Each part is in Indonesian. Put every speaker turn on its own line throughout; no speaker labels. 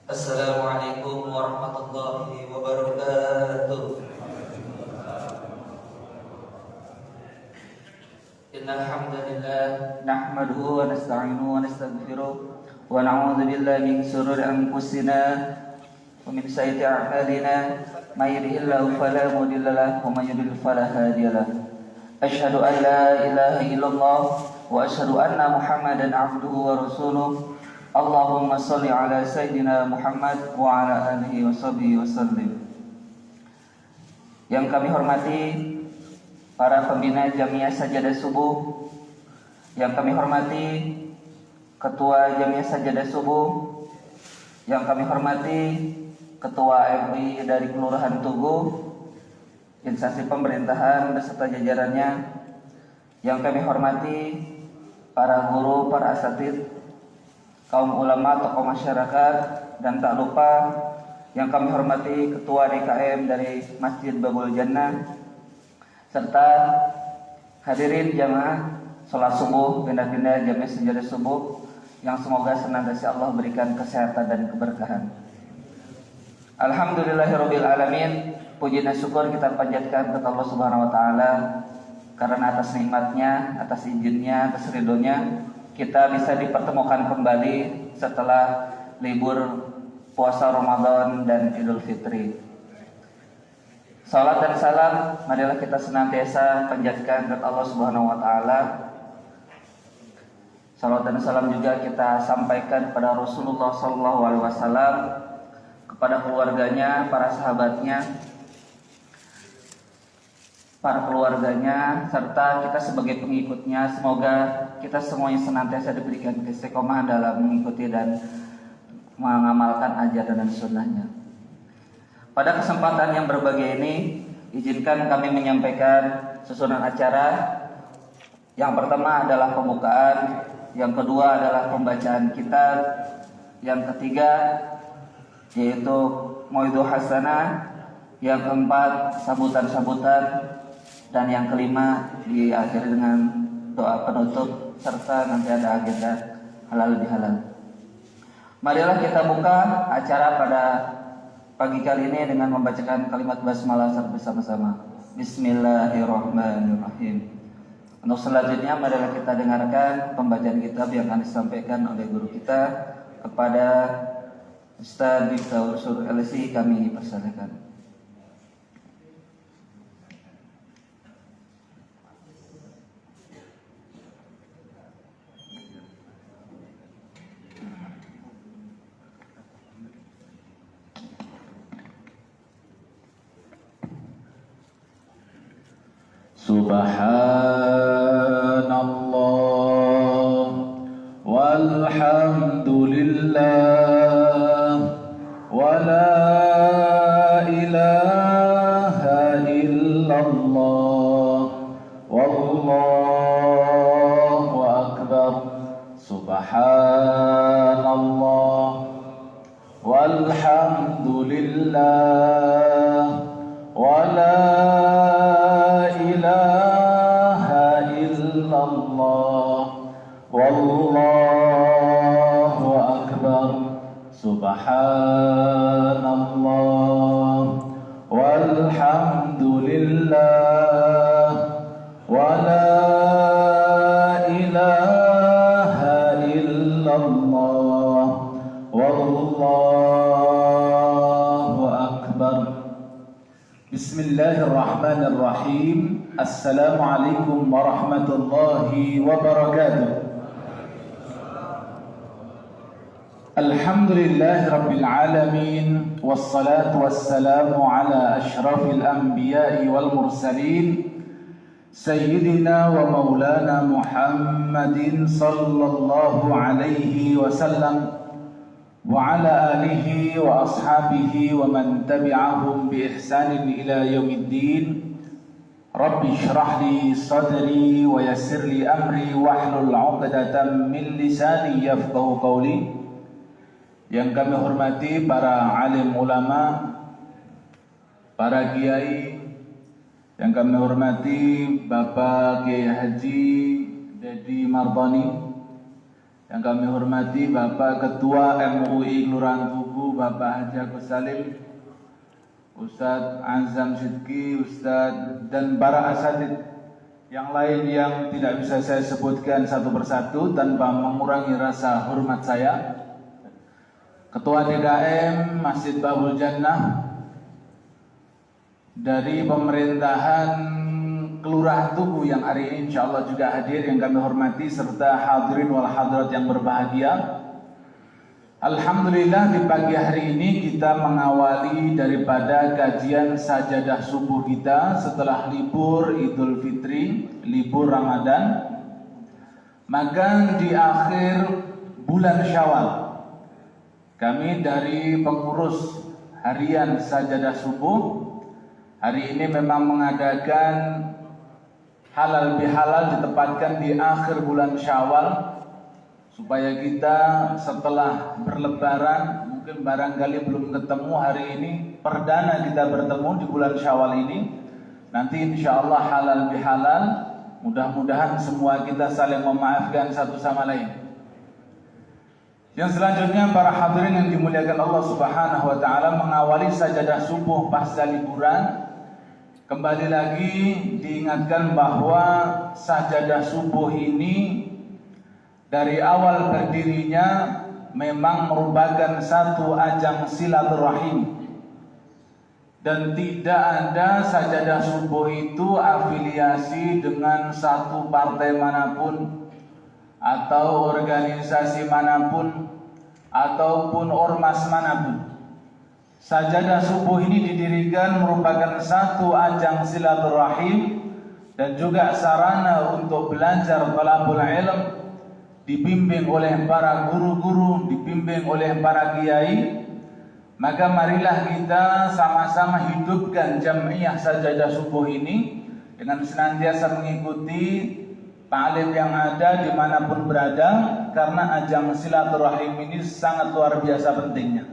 Assalamualaikum warahmatullahi wabarakatuh. Innal hamdalillah nahmaduhu wa nasta'inuhu wa nastaghfiruh wa na'udzu billahi min shururi anfusina wa min sayyiati a'malina may yahdihillahu fala mudilla lahu wa may yudlil fala hadiya lahu. Asyhadu an la ilaha illallah wa asyhadu anna Muhammadan 'abduhu wa rasuluh. Allahumma sholli ala sayyidina Muhammad wa ala alihi wa sahbihi wasallim. Yang kami hormati para pembina Jamiah Sajadah Subuh, yang kami hormati Ketua Jamiah Sajadah Subuh, yang kami hormati Ketua MUI dari Kelurahan Tugu, instansi pemerintahan beserta jajarannya, yang kami hormati para guru, para asatidz, kaum ulama, tokoh masyarakat, dan tak lupa yang kami hormati Ketua DKM dari Masjid Babul Jannah, serta hadirin jamaah sholat subuh pindah-pindah Jamiah Sajadah Subuh yang semoga senantiasa Allah berikan kesehatan dan keberkahan. Alhamdulillahirabbil alamin. Puji dan syukur kita panjatkan kepada Allah Subhanahu wa taala karena atas nikmatnya, atas izinnya, atas ridhonya kita bisa dipertemukan kembali setelah libur puasa Ramadan dan Idul Fitri. Salat dan salam marilah kita senantiasa panjatkan kepada Allah Subhanahu wa taala. Salat dan salam juga kita sampaikan kepada Rasulullah sallallahu alaihi wasallam, kepada keluarganya, para sahabatnya, serta kita sebagai pengikutnya. Semoga kita semuanya senantiasa diberikan istiqomah dalam mengikuti dan mengamalkan ajaran dan sunnahnya. Pada kesempatan yang berbahagia ini, izinkan kami menyampaikan susunan acara. Yang pertama adalah pembukaan, yang kedua adalah pembacaan kitab, yang ketiga yaitu Mau'idhah Hasanah, yang keempat sambutan-sambutan, dan yang kelima diakhiri dengan doa penutup serta nanti ada agenda halal bihalal. Marilah kita buka acara pada pagi kali ini dengan membacakan kalimat basmalah bersama-sama. Bismillahirrahmanirrahim. Untuk selanjutnya marilah kita dengarkan pembacaan kitab yang akan disampaikan oleh guru kita kepada Ustaz Miftahul Sur LC. Kami persilakan.
Subhanallah walhamdulillah wa la ilaha illallah wallahu akbar. Subhanallah walhamdulillah wa la wallahu akbar. Subhanallah walhamdulillah wa la ilaha illallah wallahu akbar. Bismillahirrahmanirrahim. Assalamualaikum warahmatullahi wabarakatuh. Alhamdulillahi rabbil alamin, wassalatu wassalamu ala ashrafil anbiya'i wal mursalin, sayyidina wa maulana Muhammadin sallallahu alaihi wasallam wa ala alihi wa ashabihi wa man tabi'ahum bi ihsanin ila yaumiddin. Rabbi shrah li sadri wa yassir li amri wahlul 'uqdatam min lisani yafqahu qawli. Yang kami hormati para alim ulama, para kiai, yang kami hormati Bapak Kiai Haji Dedi Mardhani, yang kami hormati Bapak Ketua MUI Kelurahan Tugu Bapak Haji Agus Salim, Ustadz Azam Sidki, Ustadz dan para asatidz yang lain yang tidak bisa saya sebutkan satu persatu tanpa mengurangi rasa hormat saya. Ketua DKM Masjid Babul Jannah, dari pemerintahan Kelurahan Tugu yang hari ini insya Allah juga hadir yang kami hormati, serta hadirin wal hadirat yang berbahagia. Alhamdulillah di pagi hari ini kita mengawali daripada kajian sajadah subuh kita setelah libur Idul Fitri, libur Ramadan. Maka di akhir bulan Syawal kami dari pengurus harian sajadah subuh hari ini memang mengadakan halal bihalal ditempatkan di akhir bulan Syawal supaya kita setelah berlebaran mungkin barangkali belum ketemu hari ini, perdana kita bertemu di bulan Syawal ini. Nanti insya Allah halal bihalal, mudah-mudahan semua kita saling memaafkan satu sama lain. Yang selanjutnya para hadirin yang dimuliakan Allah Subhanahu wa taala, mengawali sajadah subuh pasca liburan. Kembali lagi diingatkan bahwa sajadah subuh ini dari awal berdirinya memang merupakan satu ajang silaturahim, dan tidak ada sajadah subuh itu afiliasi dengan satu partai manapun atau organisasi manapun ataupun ormas manapun. Sajadah subuh ini didirikan merupakan satu ajang silaturahim dan juga sarana untuk belajar talabul ilm, dibimbing oleh para guru-guru, dibimbing oleh para kiai. Maka marilah kita sama-sama hidupkan jamiah sajadah subuh ini dengan senantiasa mengikuti ta'lim yang ada dimanapun berada, karena ajang silaturahim ini sangat luar biasa pentingnya.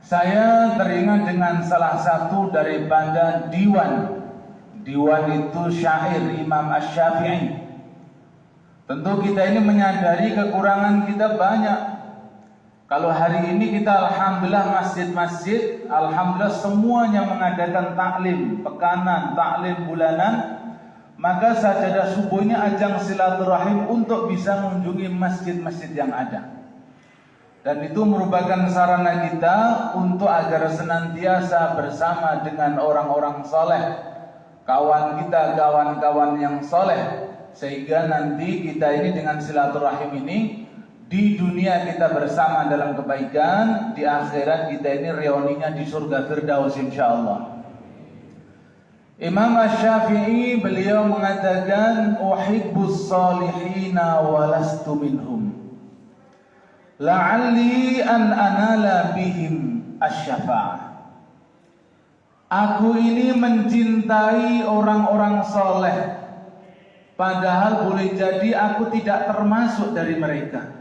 Saya teringat dengan salah satu daripada diwan. Diwan itu syair Imam Asy-Syafi'i. Tentu kita ini menyadari kekurangan kita banyak. Kalau hari ini kita alhamdulillah masjid-masjid, alhamdulillah semuanya mengadakan taklim pekanan, taklim bulanan, maka sajadah subuh ini ajang silaturahim untuk bisa mengunjungi masjid-masjid yang ada. Dan itu merupakan sarana kita untuk agar senantiasa bersama dengan orang-orang soleh, kawan kita, kawan-kawan yang soleh, sehingga nanti kita ini dengan silaturahim ini di dunia kita bersama dalam kebaikan, di akhirat kita ini reuninya di surga Firdaus insyaallah. Imam Asy-Syafi'i beliau mengatakan, uhibbus salihina walastu minhum, la'alli an anala bihim asy-syafa'ah. Aku ini mencintai orang-orang soleh, padahal boleh jadi aku tidak termasuk dari mereka.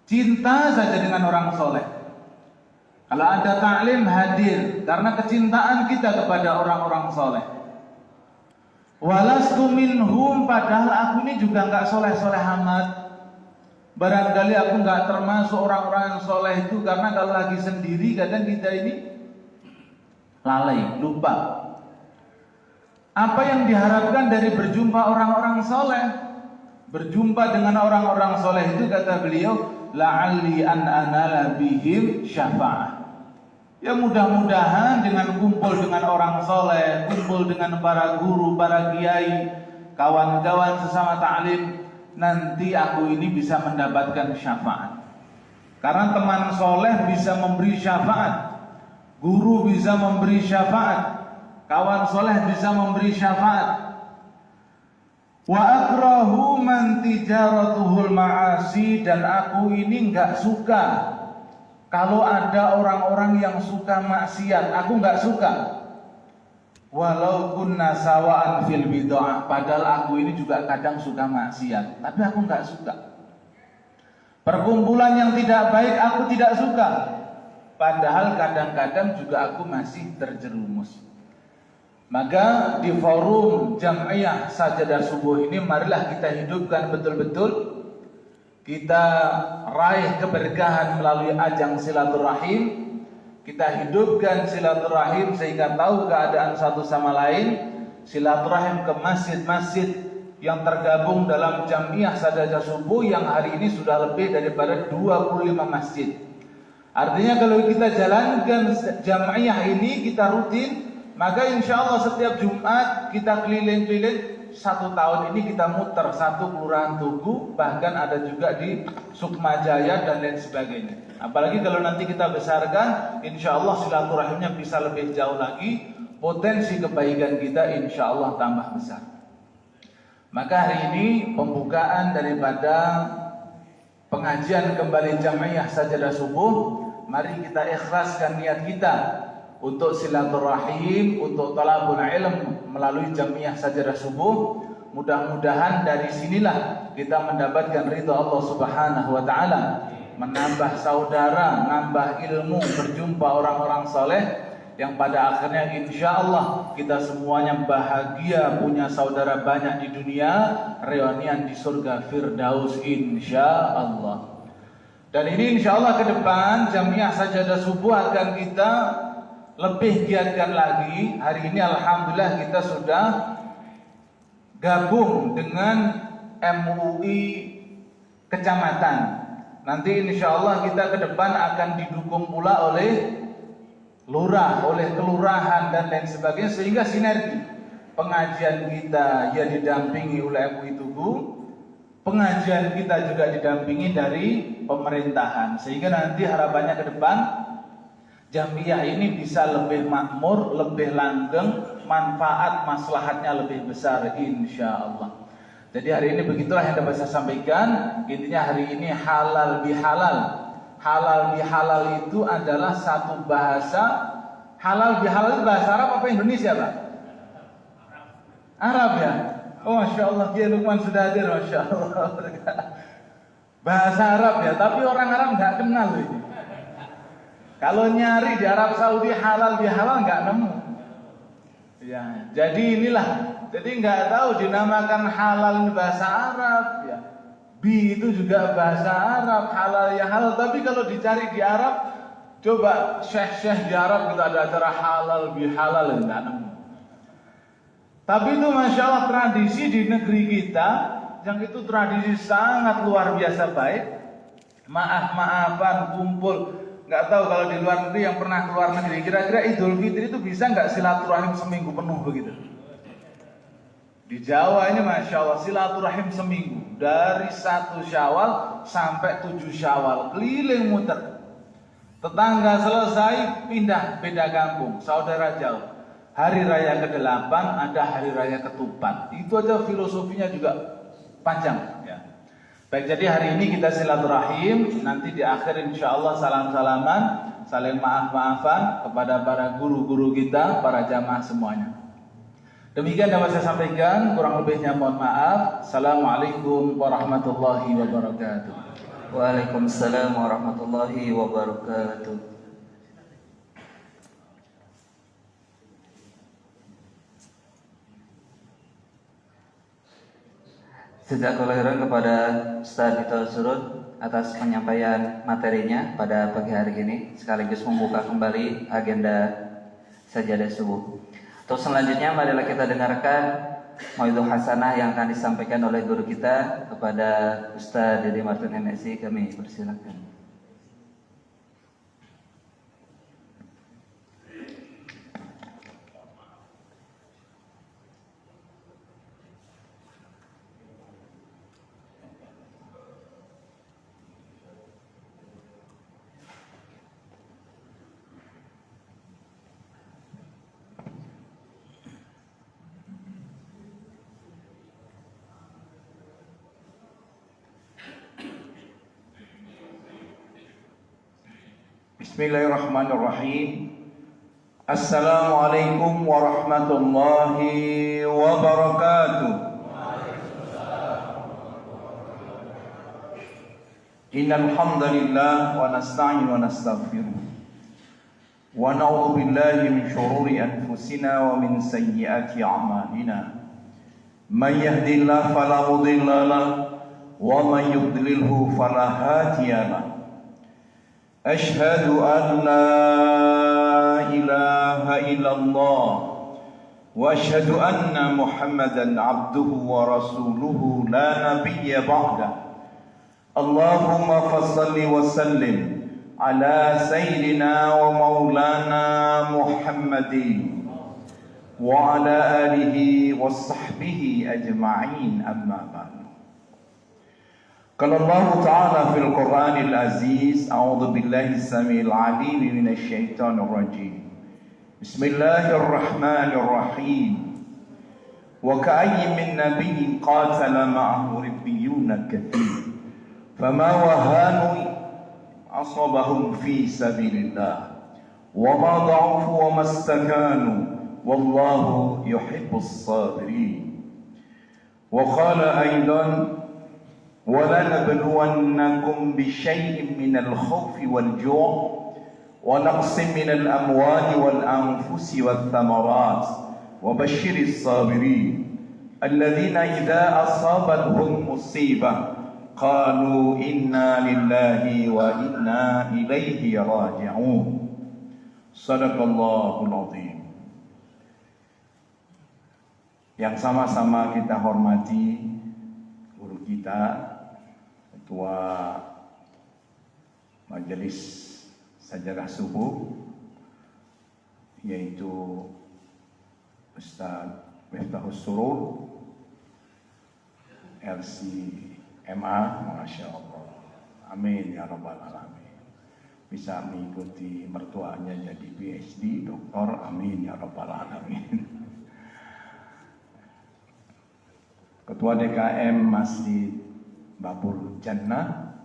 Cinta saja dengan orang soleh. Kalau ada taklim hadir karena kecintaan kita kepada orang-orang soleh. Walastu minhum, padahal aku ini juga enggak soleh-soleh amat. Barangkali aku enggak termasuk orang-orang yang soleh itu, karena kalau lagi sendiri kadang kita ini lalai, lupa. Apa yang diharapkan dari berjumpa orang-orang soleh? Berjumpa dengan orang-orang soleh itu kata beliau, la'alli an anala bihim syafa'ah. Ya mudah-mudahan dengan kumpul dengan orang soleh, kumpul dengan para guru, para kiai, kawan-kawan sesama ta'lim, nanti aku ini bisa mendapatkan syafaat. Karena teman soleh bisa memberi syafaat, guru bisa memberi syafaat, kawan soleh bisa memberi syafaat. Wa akrahu man tijaratuhul ma'asi, dan aku ini enggak suka kalau ada orang-orang yang suka maksiat, aku enggak suka. Walau kunna sawa'an fil bid'ah, padahal aku ini juga kadang suka maksiat, tapi aku enggak suka. Perkumpulan yang tidak baik aku tidak suka, padahal kadang-kadang juga aku masih terjerumus. Maka di forum Jam'iyah Sajadah Subuh ini marilah kita hidupkan betul-betul. kita raih keberkahan melalui ajang silaturahim. Kita hidupkan silaturahim sehingga tahu keadaan satu sama lain. Silaturahim ke masjid-masjid yang tergabung dalam Jamiah Sajadah Subuh yang hari ini sudah lebih daripada 25 masjid. Artinya kalau kita jalankan Jamiah ini, kita rutin, maka insya Allah setiap Jumat kita keliling-keliling. 1 tahun ini kita muter 1 kelurahan Tugu, bahkan ada juga di Sukmajaya dan lain sebagainya. Apalagi kalau nanti kita besarkan, insya Allah silaturahimnya bisa lebih jauh lagi, potensi kebaikan kita insya Allah tambah besar. Maka hari ini pembukaan daripada pengajian kembali Jamiah Sajadah Subuh, mari kita ikhlaskan niat kita untuk silaturahim, untuk talabul ilm melalui Jamiah Sajadah Subuh. Mudah-mudahan dari sinilah kita mendapatkan ridha Allah Subhanahu wa taala, menambah saudara, nambah ilmu, berjumpa orang-orang soleh yang pada akhirnya insya Allah kita semuanya bahagia punya saudara banyak di dunia, reunian di surga Firdaus insya Allah. Dan ini insya Allah ke depan Jamiah Sajadah Subuh akan kita lebih giatkan lagi. Hari ini alhamdulillah kita sudah gabung dengan MUI kecamatan. Nanti insya Allah kita ke depan akan didukung pula oleh lurah, oleh kelurahan dan lain sebagainya, sehingga sinergi. Pengajian kita ya didampingi oleh MUI Tugu, pengajian kita juga didampingi dari pemerintahan, sehingga nanti harapannya ke depan Jamiah ini bisa lebih makmur, lebih langgeng, manfaat maslahatnya lebih besar insya Allah. Jadi hari ini begitulah yang dapat saya sampaikan. Intinya hari ini halal bihalal. Halal bihalal itu adalah satu bahasa. Halal bihalal itu bahasa Arab apa Indonesia, Pak? Arab ya? Oh Masya Allah, Kiai Lukman sudah hadir, Masya Allah. Bahasa Arab ya, tapi orang Arab nggak kenal ini. Kalau nyari di Arab Saudi halal bihalal nggak nemu. Ya, jadi inilah. Jadi nggak tahu dinamakan halal ini bahasa Arab ya. Bi itu juga bahasa Arab, halal ya halal. Tapi kalau dicari di Arab, coba syekh-syekh di Arab kita ada acara halal bihalal nggak nemu. Tapi itu Masya Allah tradisi di negeri kita yang itu tradisi sangat luar biasa baik. Maaf-maafan, kumpul. Nggak tahu kalau di luar negeri yang pernah keluar negeri, kira-kira Idul Fitri itu bisa nggak silaturahim seminggu penuh begitu? Di Jawa ini Masya Allah silaturahim seminggu, dari 1 Syawal sampai 7 Syawal, keliling muter. Tetangga selesai pindah beda kampung, saudara jauh. Hari raya ke-8 ada hari raya ketupat. Itu aja filosofinya juga panjang ya. Baik, jadi hari ini kita silaturahim, nanti di akhir insya Allah salam-salaman, saling maaf-maafan kepada para guru-guru kita, para jamaah semuanya. Demikian dapat saya sampaikan, kurang lebihnya mohon maaf. Assalamualaikum warahmatullahi wabarakatuh.
Waalaikumsalam warahmatullahi wabarakatuh. Sejak kelahiran kepada Ustaz Dito Surut atas penyampaian materinya pada pagi hari ini, sekaligus membuka kembali agenda Sajadah Subuh. Untuk selanjutnya marilah kita dengarkan Mauidhah Hasanah yang akan disampaikan oleh guru kita kepada Ustaz Dede Martin MSI. Kami persilakan.
Bismillahirrahmanirrahim. Assalamualaikum warahmatullahi wabarakatuh. Innal hamdalillah wa nasta'inu wa nastaghfiruh. Wa na'udzu billahi min shururi anfusina wa min sayyiati a'malina. May yahdihillahu fala mudilla lahu ومن يضلله فلا هادي له أشهد أن لا إله إلا الله وأشهد أن محمدا عبده ورسوله لا نبي بعده اللهم فصل وسلم على سيدنا ومولانا محمد وعلى آله وصحبه أجمعين أما بعد قال الله تعالى في القرآن العزيز أعوذ بالله السميع العليم من الشيطان الرجيم بسم الله الرحمن الرحيم وكأي من نبي قاتل معه ربيون كثير فما وهانوا أصابهم في سبيل الله وما ضعفوا وما استكانوا والله يحب الصابرين وقال أيضا ولنبلونكم بشيء من الخوف والجوع ونقص من الأموال والأنفس والثمرات وبشر الصابرين الذين إذا أصابتهم مصيبة قالوا إنا لله وإنا إليه راجعون صدق الله العظيم. Yang sama-sama kita hormati guru kita, Ketua Majelis Sajadah Subuh, yaitu Ustaz Miftahus Surur LCMA, Masya Allah, amin ya rabbal alamin. Bisa mengikuti mertuanya jadi PhD, doktor, amin ya rabbal alamin. Ketua DKM Masjid Babul Jannah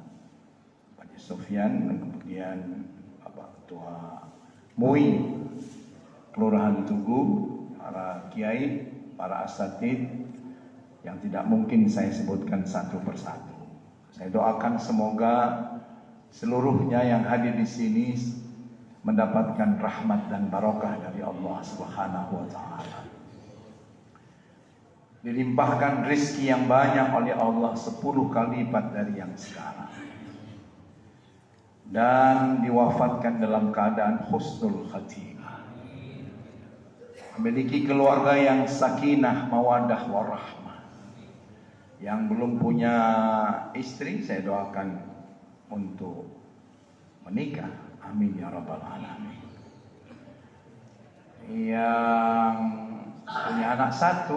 Pak Sofyan, dan kemudian Bapak Ketua MUI Kelurahan Tugu, para kiai, para asatid yang tidak mungkin saya sebutkan satu persatu. Saya doakan semoga seluruhnya yang hadir di sini mendapatkan rahmat dan barokah dari Allah Subhanahu wa taala. Dilimpahkan rezeki yang banyak oleh Allah 10 kali lipat dari yang sekarang. Dan diwafatkan dalam keadaan husnul khatimah. Memiliki keluarga yang sakinah, mawadah, warahmah. Yang belum punya istri, saya doakan untuk menikah. Amin ya rabbal alamin. Yang punya anak 1,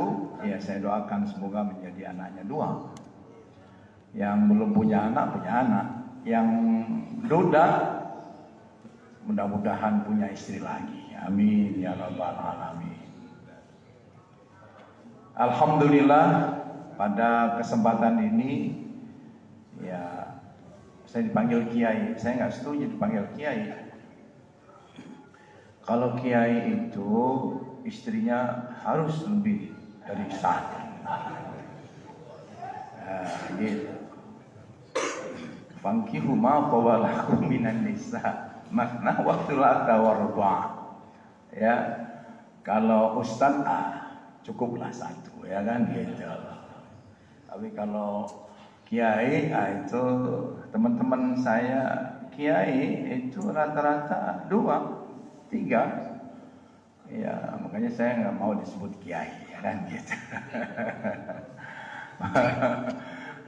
ya saya doakan semoga menjadi anaknya 2. Yang belum punya anak, punya anak. Yang duda, mudah-mudahan punya istri lagi. Amin ya rabbal alamin. Alhamdulillah, pada kesempatan ini ya saya dipanggil kiai. Saya nggak setuju dipanggil kiai. Kalau kiai itu istrinya harus lebih dari 1. Nah, gitu. Fankihu ma qawalakum minan nisa makna wa thulatha wa ruba'. Ya, kalau ustaz cukuplah 1, ya kan gitu. Tapi kalau kiai itu teman-teman saya kiai itu rata-rata 2, 3. Ya, makanya saya nggak mau disebut kiai, ya kan gitu.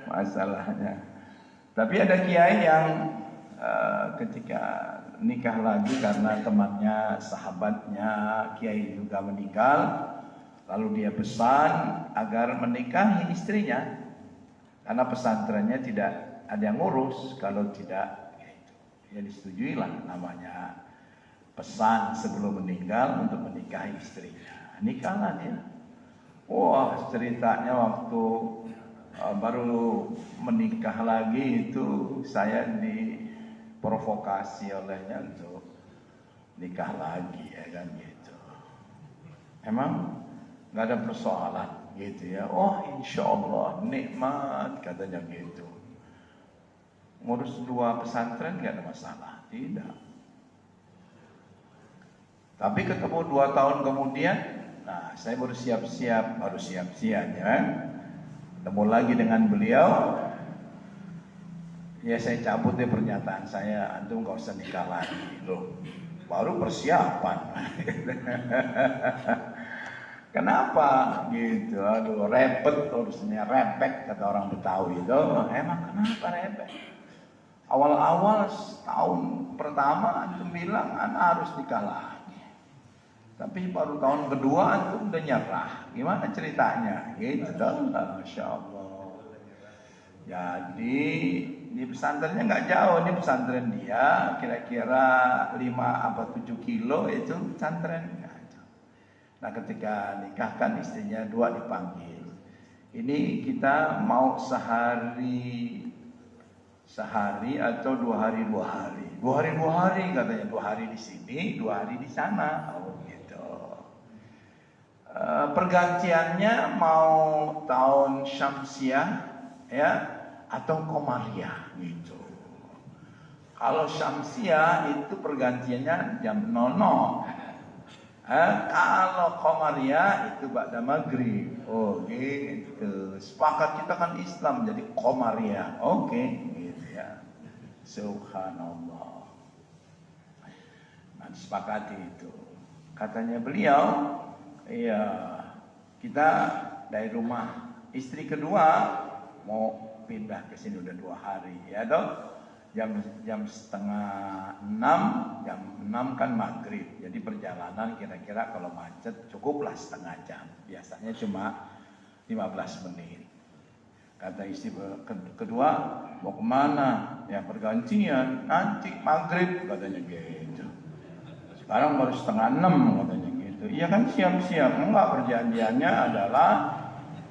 Masalahnya. Tapi ada kiai yang ketika nikah lagi karena temannya, sahabatnya kiai juga meninggal, lalu dia pesan agar menikahi istrinya karena pesantrennya tidak ada yang ngurus. Kalau tidak, ya disetujui lah, namanya pesan sebelum meninggal untuk menikahi istrinya. Nikahlah dia. Wah, ceritanya waktu baru menikah lagi itu saya diprovokasi olehnya untuk nikah lagi, ya kan gitu. Emang nggak ada persoalan gitu ya. Oh, insya Allah nikmat katanya gitu. Ngurus 2 pesantren nggak ada masalah, tidak. Tapi ketemu 2 tahun kemudian, nah saya baru siap-siap ya kan? Ketemu lagi dengan beliau, Ya saya cabut deh pernyataan saya, antum gak usah nikah lagi loh. Baru persiapan. Kenapa gitu? Aduh, repet harusnya, repek kata orang Betawi itu. Emang kenapa repek? Awal-awal tahun pertama antum bilang harus nikah lagi. Tapi baru tahun kedua antum udah nyerah. Gimana ceritanya? Gitu dong. Masya Allah. Jadi di pesantrennya nggak jauh, ini pesantren dia kira-kira 5-7 kilo itu pesantren. Nah ketika nikah kan istrinya 2 dipanggil. Ini kita mau sehari atau 2 hari 2 hari. 2 hari 2 hari katanya, 2 hari di sini, 2 hari di sana. Oh gitu. Pergantiannya mau tahun Syamsiah ya atau Komariah gitu. Kalau Syamsiah itu pergantiannya jam 00. Kalau Komariah itu ba'da maghrib. Oh gitu. Sepakat kita kan Islam jadi Komariah. Oke, gitu ya. Subhanallah. Nah, disepakati itu. Katanya beliau, iya, kita dari rumah istri kedua mau pindah ke sini udah 2 hari, ya dong. Jam setengah 6, jam 6 kan maghrib. Jadi perjalanan kira-kira kalau macet cukuplah setengah jam. Biasanya cuma 15 menit. Kata istri kedua, mau kemana? Ya pergantian, nanti maghrib katanya gitu. Sekarang baru setengah 6 katanya gitu. Iya kan siap-siap. Enggak, perjanjiannya adalah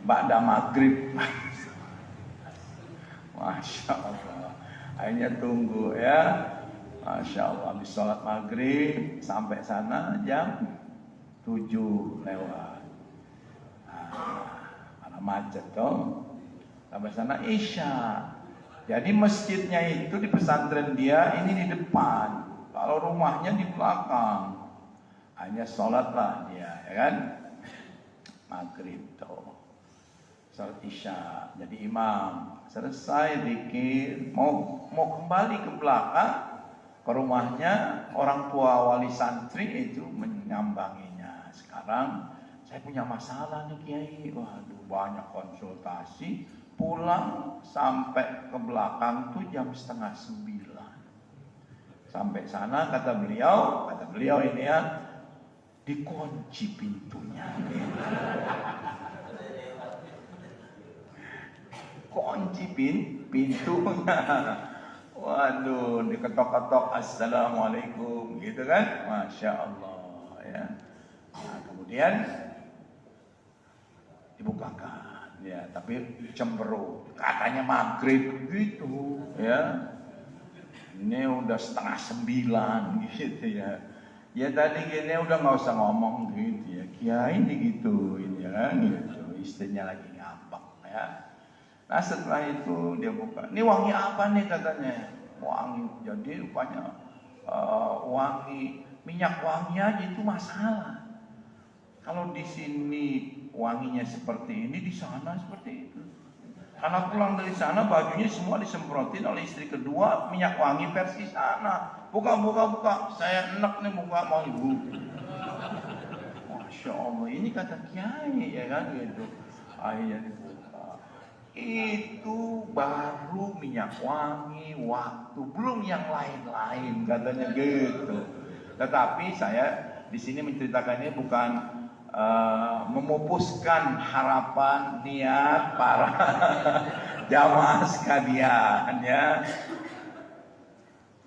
ba'da maghrib. Masya Allah. Akhirnya tunggu ya, Masya Allah, habis sholat maghrib sampai sana jam 7 lewat. Karena macet toh. Sampai sana Isya. Jadi masjidnya itu di pesantren dia ini di depan, kalau rumahnya di belakang. Hanya sholatlah dia, ya kan? Maghrib toh. Salat Isya, jadi imam. Selesai zikir, mau kembali ke belakang ke rumahnya, orang tua wali santri itu menyambanginya. Sekarang saya punya masalah nih Kiai. Waduh, banyak konsultasi. Pulang sampai ke belakang tuh jam setengah 9. Sampai sana kata beliau ini ya, dikunci pintunya. Kunci pintunya. Waduh, diketok-ketok assalamualaikum gitu kan, Masya Allah ya. Nah, kemudian dibukakan ya, tapi cemberut, katanya maghrib gitu ya. Ini udah setengah 9 gitu ya. Ya tadi gini udah nggak usah ngomong gitu ya, Kiai digituin ya kan gitu. Istrinya lagi ngambek ya. Nah setelah itu dia buka, ini wangi apa nih katanya? Wangi, jadi rupanya wangi, minyak wangi aja itu masalah. Kalau di sini wanginya seperti ini, di sana seperti itu. Karena pulang dari sana bajunya semua disemprotin oleh istri kedua minyak wangi versi sana. Buka, saya enak nih buka mau ibu. Masya Allah, ini kata Kiai ya kan gitu. Akhirnya dibuka. Itu baru minyak wangi waktu, belum yang lain-lain katanya gitu. Tetapi saya di sini menceritakan ini bukan memupuskan harapan niat para jamaah sekalian ya.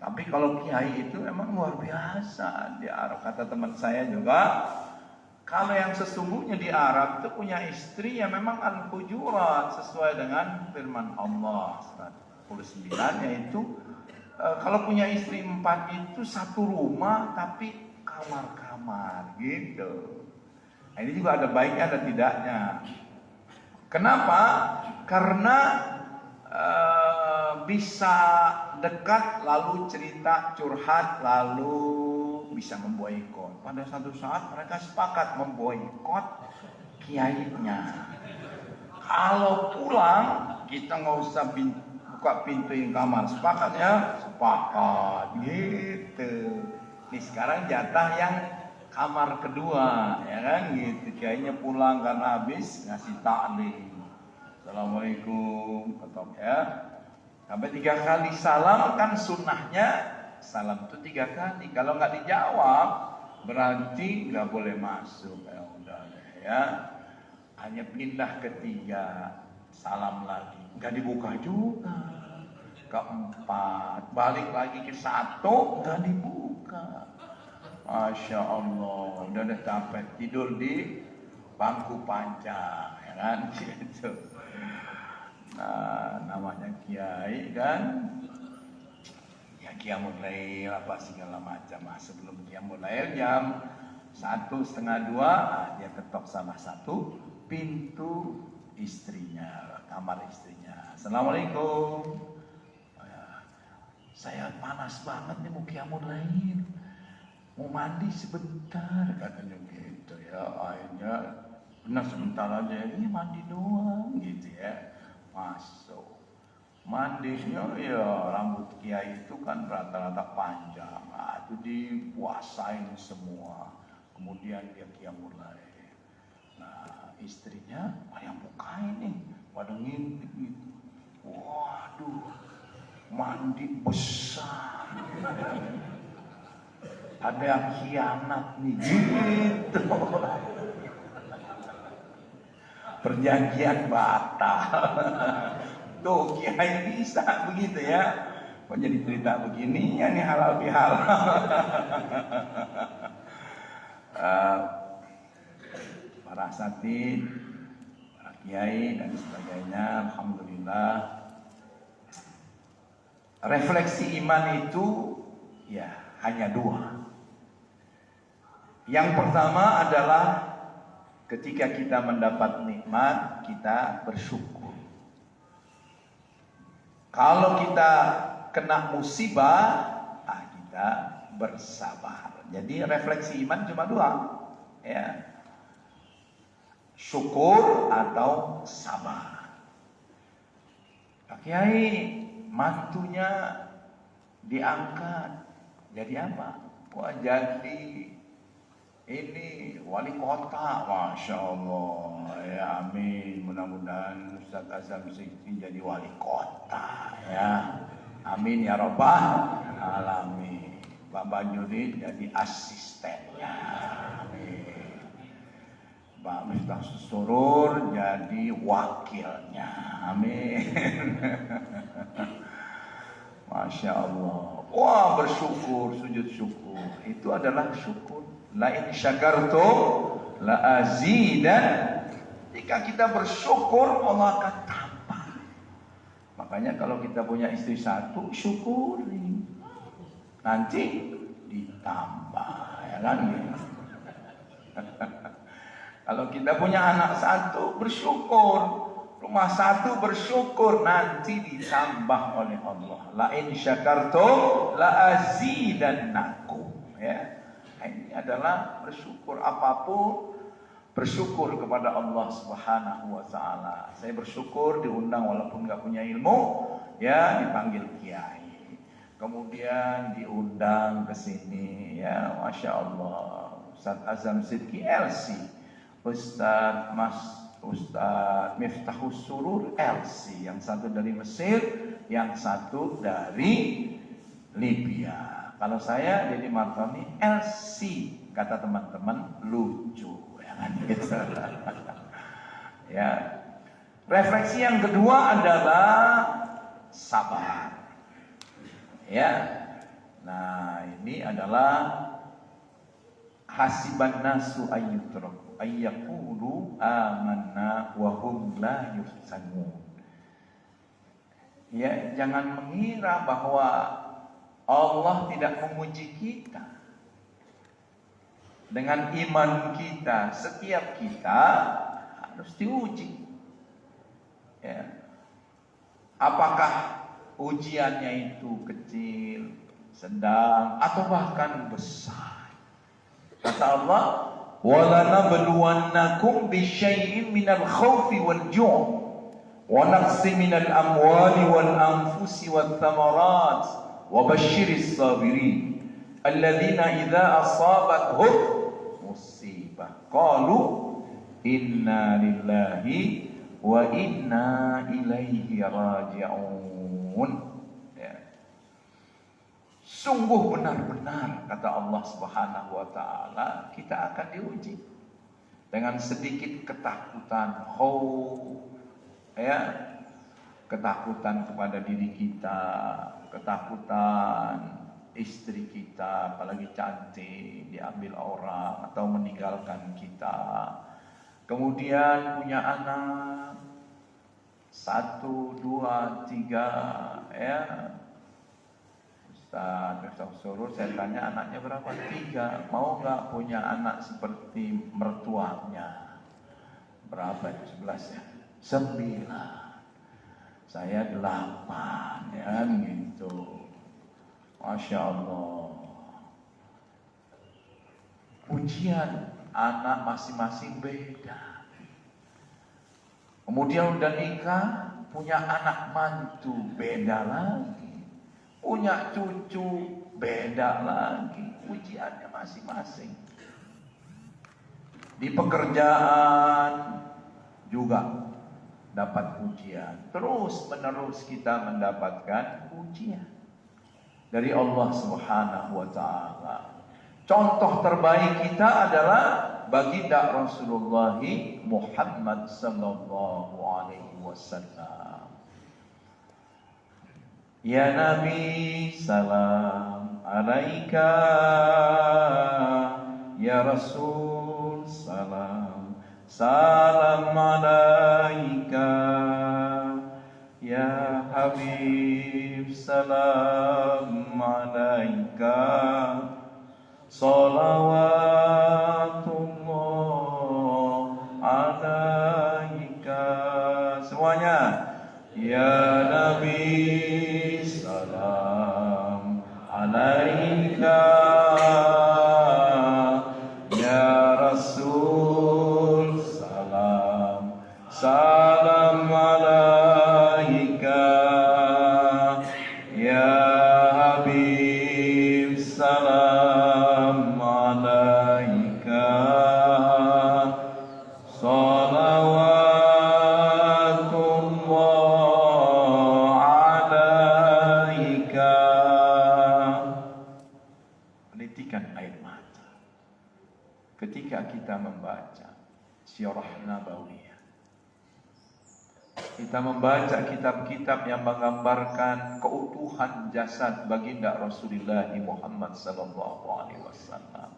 Tapi kalau kiai itu memang luar biasa di Arab. Kata teman saya juga, kalau yang sesungguhnya di Arab itu punya istri yang memang al-hujurat sesuai dengan firman Allah 49, yaitu kalau punya istri 4 itu satu rumah tapi kamar-kamar gitu. Nah, ini juga ada baiknya ada tidaknya. Kenapa? Karena bisa dekat lalu cerita curhat lalu bisa memboikot. Pada satu saat mereka sepakat memboikot kiainya. Kalau pulang kita nggak usah buka pintu kamar. Sepakat ya? Sepakat. Gitu. Nih sekarang jatah yang kamar kedua, ya kan gitu. Kayaknya pulang karena habis ngasih taklim. Assalamualaikum, ketok ya. Sampai 3 kali salam kan sunnahnya salam itu 3 kali. Kalau nggak dijawab berarti nggak boleh masuk. Ya udah ya. Hanya pindah ketiga, salam lagi, nggak dibuka juga. Keempat, balik lagi ke 1, nggak dibuka. Masya Allah, udah capek tidur di bangku panjang, ya kan gitu. Nah, namanya kiai kan, ya qiyamul lail apa segala macam. Sebelum qiyamul lail jam 1:30, dia ketok salah satu pintu istrinya, kamar istrinya. Assalamualaikum. Saya panas banget nih mau qiyamul lail. Mau mandi sebentar, katanya gitu ya. Akhirnya benar sebentar aja, ini mandi doang gitu ya. Masuk mandinya ya, rambut kiai itu kan rata-rata panjang, itu dipuasain semua. Kemudian dia qiyamul lail. Nah istrinya yang bukain nih, pada ngintip gitu. Waduh, mandi besar. Ada yang khianat nih gitu. Perjanjian batal. Tuh kiai bisa begitu ya. Kok jadi cerita begini ya, nih halal bihalal. Para asatid, para kiai dan sebagainya, alhamdulillah. Refleksi iman itu ya hanya 2. Yang pertama adalah ketika kita mendapat nikmat, kita bersyukur. Kalau kita kena musibah, kita bersabar. Jadi refleksi iman cuma 2, ya. Syukur atau sabar. Pak Kiai, mantunya diangkat. Jadi apa? Wah, jadi ini wali kota, Masya Allah. Ya amin, mudah-mudahan Ustaz Azam Sikri jadi wali kota ya. Amin ya rabbal alamin. Bapak Juri jadi asistennya. Amin. Pak Miftah Surur jadi wakilnya. Amin. Masya Allah. Wah, bersyukur, sujud syukur. Itu adalah syukur. La in syakartum la azidan. Jika kita bersyukur, Allah akan tambah. Makanya kalau kita punya istri 1, syukuri. Nanti ditambah, ya kan? Kalau kita punya anak 1, bersyukur. Rumah 1 bersyukur, nanti ditambah oleh Allah. La in syakartum la azidannakum. Ya. Ini adalah bersyukur apapun, bersyukur kepada Allah Subhanahu wa taala. Saya bersyukur diundang walaupun nggak punya ilmu, ya dipanggil kiai. Kemudian diundang ke sini, ya Masya Allah. Ustaz Azam Sidki LC, Ustaz Miftahus Surur LC, yang satu dari Mesir, yang satu dari Libya. Kalau saya jadi Martoni LC, kata teman-teman lucu, ya kan gitu. Ya. Refleksi yang kedua adalah sabar. Ya. Nah, ini adalah hasiban nasu ayyutraku ayyaqulu amanna wa hum la yuftanun. Ya, jangan mengira bahwa Allah tidak menguji kita. Dengan iman kita, setiap kita harus diuji. Ya. Apakah ujiannya itu kecil, sedang, atau bahkan besar? Kata Allah, وَلَنَبْلُوَنَّكُمْ بِشَيْءٍ مِنَ الْخَوْفِ وَالْجُوعِ wa naqsi minal amwali wal anfusi wath thamarat wa basyiris sabirin alladzina idza asabathum musibah qalu inna lillahi wa inna ilaihi raji'un. Ya. Sungguh benar-benar kata Allah Subhanahu wa taala kita akan diuji dengan sedikit ketakutan, ketakutan kepada diri kita, ketakutan istri kita, apalagi cantik, diambil orang atau meninggalkan kita. Kemudian punya anak 1, 2, 3, ya. Ustaz suruh saya tanya anaknya berapa? 3. Mau nggak punya anak seperti mertuanya? Berapa itu? 11 ya? 9. Saya 8, ya gitu. Masya Allah. Ujian anak masing-masing beda. Kemudian udah nikah, punya anak mantu beda lagi, punya cucu beda lagi. Ujiannya masing-masing. Di pekerjaan juga dapat ujian. Terus menerus kita mendapatkan ujian dari Allah Subhanahu wa taala. Contoh terbaik kita adalah baginda Rasulullah Muhammad sallallahu alaihi wasallam. Ya Nabi, salam alaika. Ya Rasul, salam alaika. Ya Habib, salam alaika. Salawatullah alaika. Semuanya. Ya Nabi, salam alaika. Ya Rasul, salam alaika. Ya Habib, salam alaika. Salawatullah alaika. Menitikan air mata ketika kita membaca sirah nabawiyah. Kita membaca kitab-kitab yang menggambarkan keutuhan jasad baginda Rasulullah Muhammad sallallahu alaihi wasallam.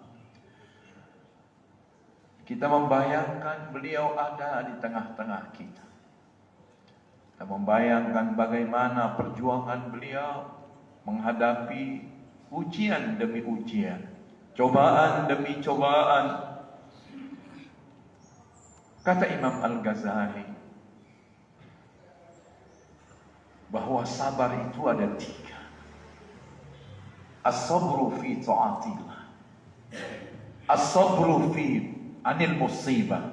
Kita membayangkan beliau ada di tengah-tengah kita. Kita membayangkan bagaimana perjuangan beliau menghadapi ujian demi ujian, cobaan demi cobaan. Kata Imam Al-Ghazali bahwa sabar itu ada 3. As-sabru fi ta'atillah, as-sabru fi anil musibah.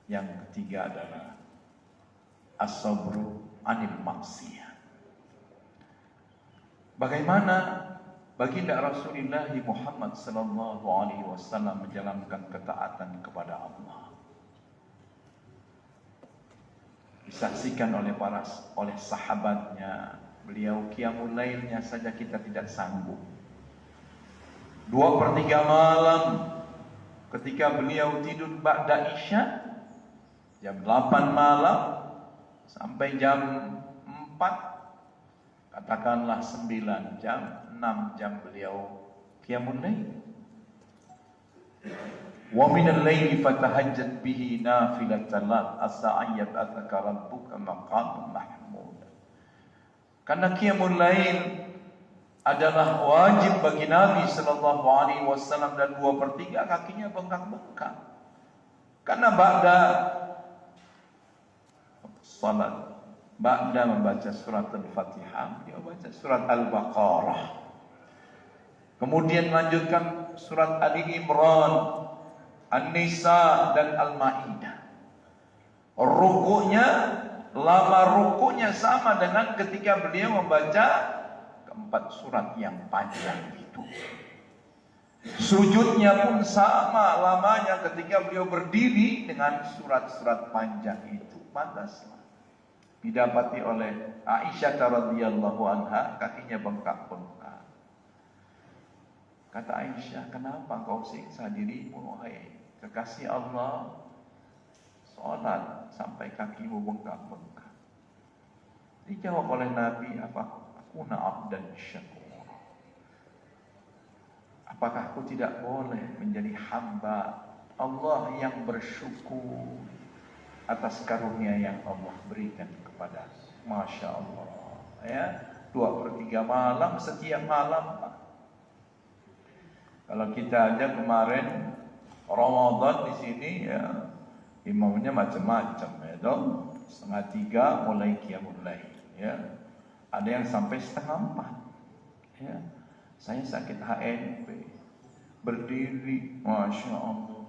Yang ketiga adalah as-sabru anil maksiyah. Bagaimana baginda Rasulullah Muhammad sallallahu alaihi wasallam menjalankan ketaatan kepada Allah. Disaksikan oleh sahabatnya, beliau qiyamul lailnya saja kita tidak sanggup. 2/3 malam ketika beliau tidur ba'da isya, jam 8 malam sampai jam 4, katakanlah 9 jam, 6 jam beliau qiyamul lail. Wa minal laili fatahajjat bihi nafilatan lak asa an yab'athaka rabbuka maqaman mahmuda. Karena qiyamul lail adalah wajib bagi Nabi sallallahu alaihi wasallam dan 2/3 kakinya bengkak-bengkak. Karena ba'da salat, ba'da membaca surat Al-Fatihah, dia baca surat Al-Baqarah. Kemudian melanjutkan surat Ali Imran, An-Nisa dan Al-Maidah. Rukuknya lama rukunya sama dengan ketika beliau membaca keempat surat yang panjang itu. Sujudnya pun sama lamanya ketika beliau berdiri dengan surat-surat panjang itu. Pantaslah didapati oleh Aisyah radhiyallahu anha, kakinya bengkak-bengkak. Kata Aisyah, kenapa kau siksa dirimu, wahai kekasih Allah? Sholat sampai kakimu bengkak-bengkak. Dijawab oleh Nabi, apakuna abdan syakur? Apakah aku tidak boleh menjadi hamba Allah yang bersyukur atas karunia yang Allah berikan kepada? Masya Allah, ya, 2/3 malam setiap malam, Pak. Kalau kita aja kemarin Ramadan di sini, ya, imamnya macam-macam, ya dong. 2:30 mulai qiyamul lail, ya. Ada yang sampai 3:30, ya. Saya sakit HNP, berdiri, masya Allah,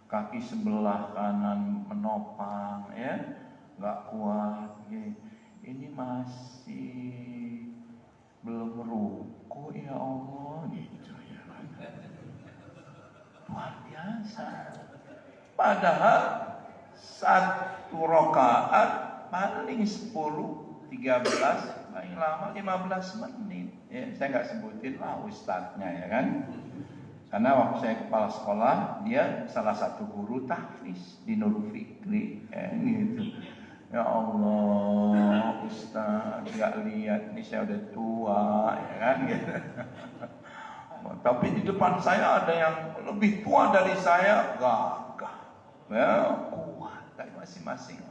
kaki sebelah kanan menopang, ya, nggak kuat, ya. Ini masih belum ruku, ya Allah, gitu ya. Luar biasa. Padahal satu rakaat paling 10, 13, paling lama 15 menit. Ya, saya nggak sebutin lah ustadznya, ya kan. Karena waktu saya kepala sekolah, dia salah satu guru tahfiz di Nurul Fikri, ya, gitu. Ya Allah, ustadz nggak lihat nih saya udah tua, ya kan, gitu. Tapi di depan saya ada yang lebih tua dari saya, gagah, ya, kuat dari masing-masing.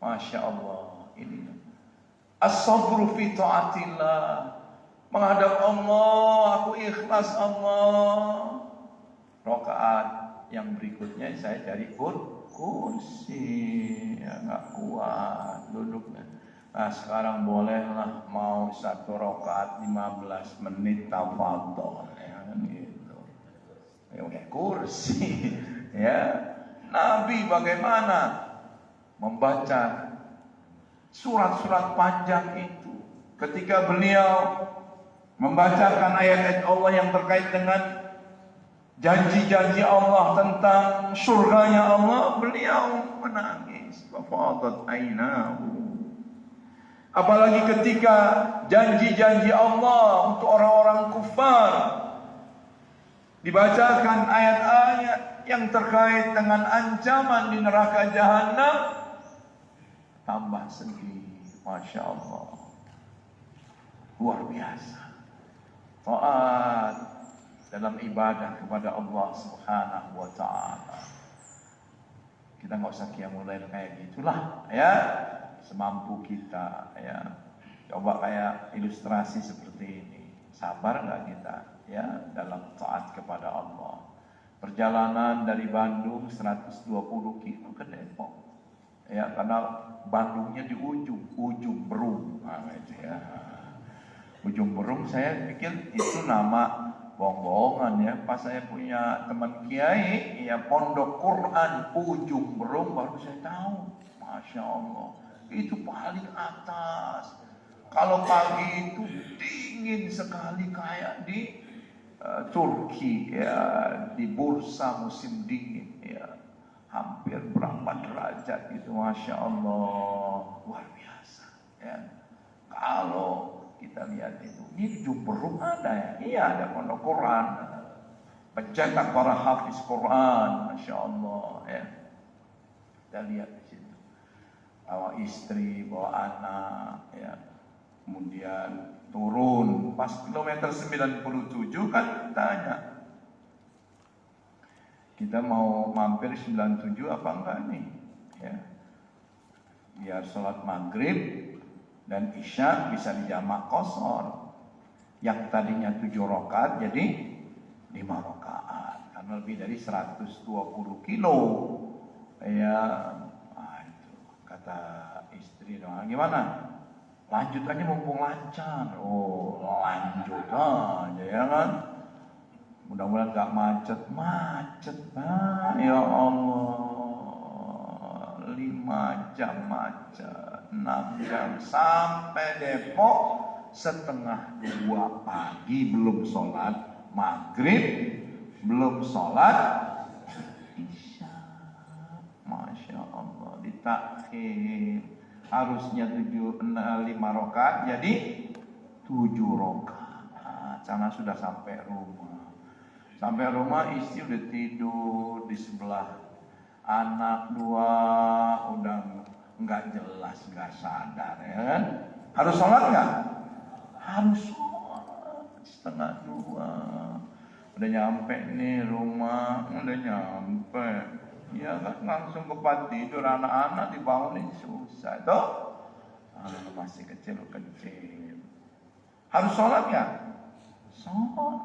Masya Allah, ini as-sabru fi ta'atillah, menghadap Allah, aku ikhlas Allah. Rakaat yang berikutnya saya cari kursi, ya nggak kuat duduknya. Nah sekarang bolehlah mau satu rakaat 15 menit tafadhol, ya kan gitu. Ya udah kursi, ya. Nabi bagaimana membaca surat-surat panjang itu ketika beliau membacakan ayat-ayat Allah yang terkait dengan janji-janji Allah tentang surganya Allah, beliau menangis. Fafadat ainahu. Apalagi ketika janji-janji Allah untuk orang-orang kufar, dibacakan ayat-ayat yang terkait dengan ancaman di neraka jahanam, tambah sedih. Masya Allah, luar biasa. Taat dalam ibadah kepada Allah Subhanahu wa ta'ala. Kita nggak usah qiyamul lail kayak gitulah, ya, semampu kita, ya. Coba kayak ilustrasi seperti ini, sabar nggak kita, ya, dalam taat kepada Allah. Perjalanan dari Bandung 120 kilo ke Depok, ya, karena Bandungnya di ujung Berung, nah, itu ya. Ujung Berung, saya pikir itu nama bohong-bohongan, ya. Pas saya punya teman kiai, ya, pondok Quran Ujung Berung, baru saya tahu, masya Allah, itu paling atas. Kalau pagi itu dingin sekali kayak di Turki, ya, di bursa musim dingin, ya, hampir berapa derajat itu, masya Allah, luar biasa, ya. Kalau kita lihat itu, ini Jumberung ada, ya, iya, ada pondok Quran, pencetak para hafiz Quran, masya Allah, ya. Kita lihat di situ, bawa istri, bawa anak, ya. Kemudian turun pas kilometer 97 kan tanya, kita mau mampir 97 apa enggak nih, ya, biar sholat maghrib dan isya bisa dijamak qashar. Yang tadinya 7 rakaat jadi 5 rakaat, karena lebih dari 120 kilo, ya. Nah, itu kata istri dong, gimana? Lanjut aja mumpung lancar. Oh, lanjut aja, ya kan. Mudah-mudahan gak macet. Nah, ya Allah, 5 jam macet, 6 jam sampai Depok setengah 2 pagi, belum sholat maghrib, belum sholat isya. Masya Allah, ditakhir. Harusnya 5 rakaat jadi 7 rakaat. Karena sudah sampai rumah. Sampai rumah istri udah tidur di sebelah. Anak 2 udah nggak jelas, nggak sadar, ya kan? Harus sholat nggak? Harus sholat. Setengah 2 udah nyampe nih rumah, udah nyampe. Ya kan langsung ke tidur, anak-anak dibangunin susah, toh? Masih kecil-kecil. Harus sholat nggak? Sholat.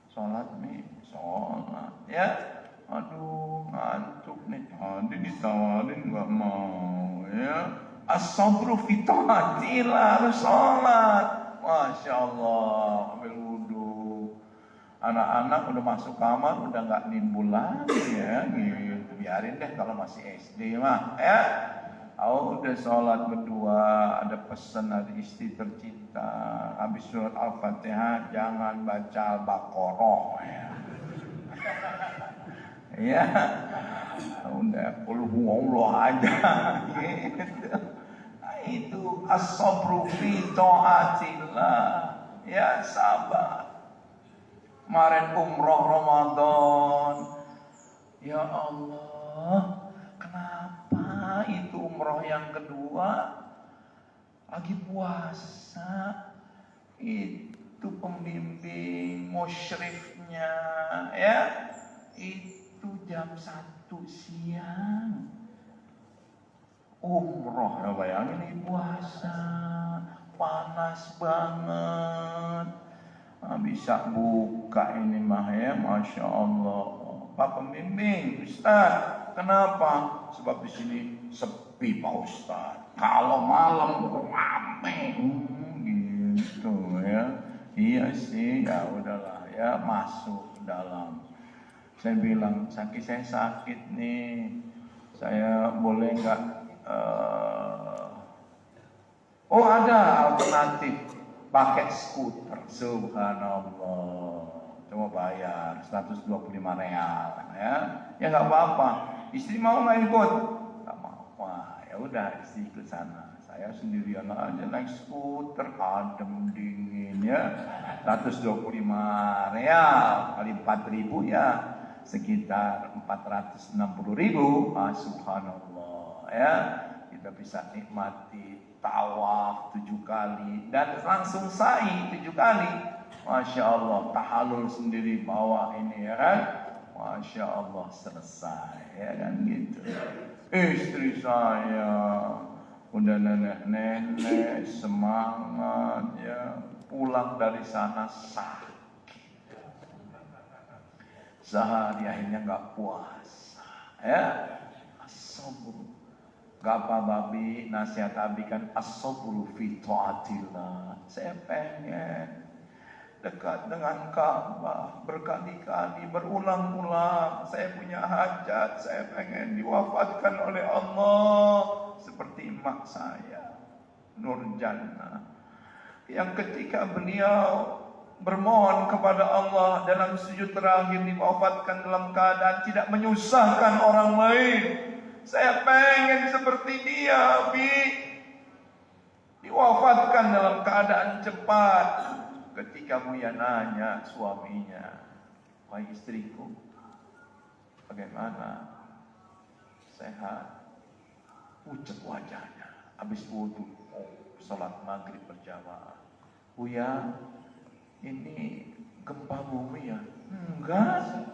Sholat nih, sholat. Ya. Aduh, ngantuk nih. Tadi ditawarin nggak mau, ya. As-sabru fi taatillah, harus sholat. Masya Allah, ambil wudhu. Anak-anak udah masuk kamar, udah nggak nimbul lagi, ya. Gitu. Biarin deh kalau masih SD mah, ya. Udah sholat berdua, ada pesan dari istri tercinta. Habis surat Al-Fatihah, jangan baca Al-Baqarah, ya. Ya, udah qul huwallahu aja gitu. Nah, itu as-sabru fi taatillah, ya, sabar. Kemarin umroh Ramadan, ya Allah, kenapa itu umroh yang kedua lagi puasa, itu pembimbing musyrifnya, ya, itu jam 1 siang umroh, ya bayangin ini puasa panas banget, bisa buka ini mah, ya, Masya Allah. Pak pembimbing, Ustaz, kenapa? Sebab di sini sepi Pak Ustaz, kalau malam rame, gitu, ya. Iya sih, ya udahlah, ya, masuk dalam. Saya bilang, saya sakit nih, saya boleh nggak? Oh, ada alternatif, pakai skuter. Subhanallah, cuma bayar 125 real, ya. Ya nggak apa-apa. Istri mau nggak ikut? Nggak mau. Wah, ya udah, istri ikut sana. Saya sendirian aja naik skuter, adem dingin, ya. 125 real kali 4.000, ya, sekitar 460.000. Subhanallah, ya. Kita bisa nikmati tawaf 7 kali dan langsung sa'i 7 kali. Masya Allah, tahalul sendiri bawa ini, ya kan? Masya Allah, selesai, ya kan, gitu. Istri saya udah nenek-nenek, semangat, ya, pulang dari sana sakit. Sehari akhirnya nggak puasa, ya. As-sabru, gak apa babi, nasihat Abi kan as-sabru fi taatillah. Saya pengen dekat dengan Ka'bah berkali-kali, berulang-ulang. Saya punya hajat, saya pengen diwafatkan oleh Allah seperti emak saya, Nur Jannah, yang ketika beliau bermohon kepada Allah dalam sujud terakhir diwafatkan dalam keadaan tidak menyusahkan orang lain. Saya pengen seperti dia, Bi, diwafatkan dalam keadaan cepat. Ketika Buya nanya suaminya, wahai istriku, bagaimana? Sehat? Pucat wajahnya. Habis wudu, salat maghrib berjamaah. Buya, ini gempa bumi ya? Enggak,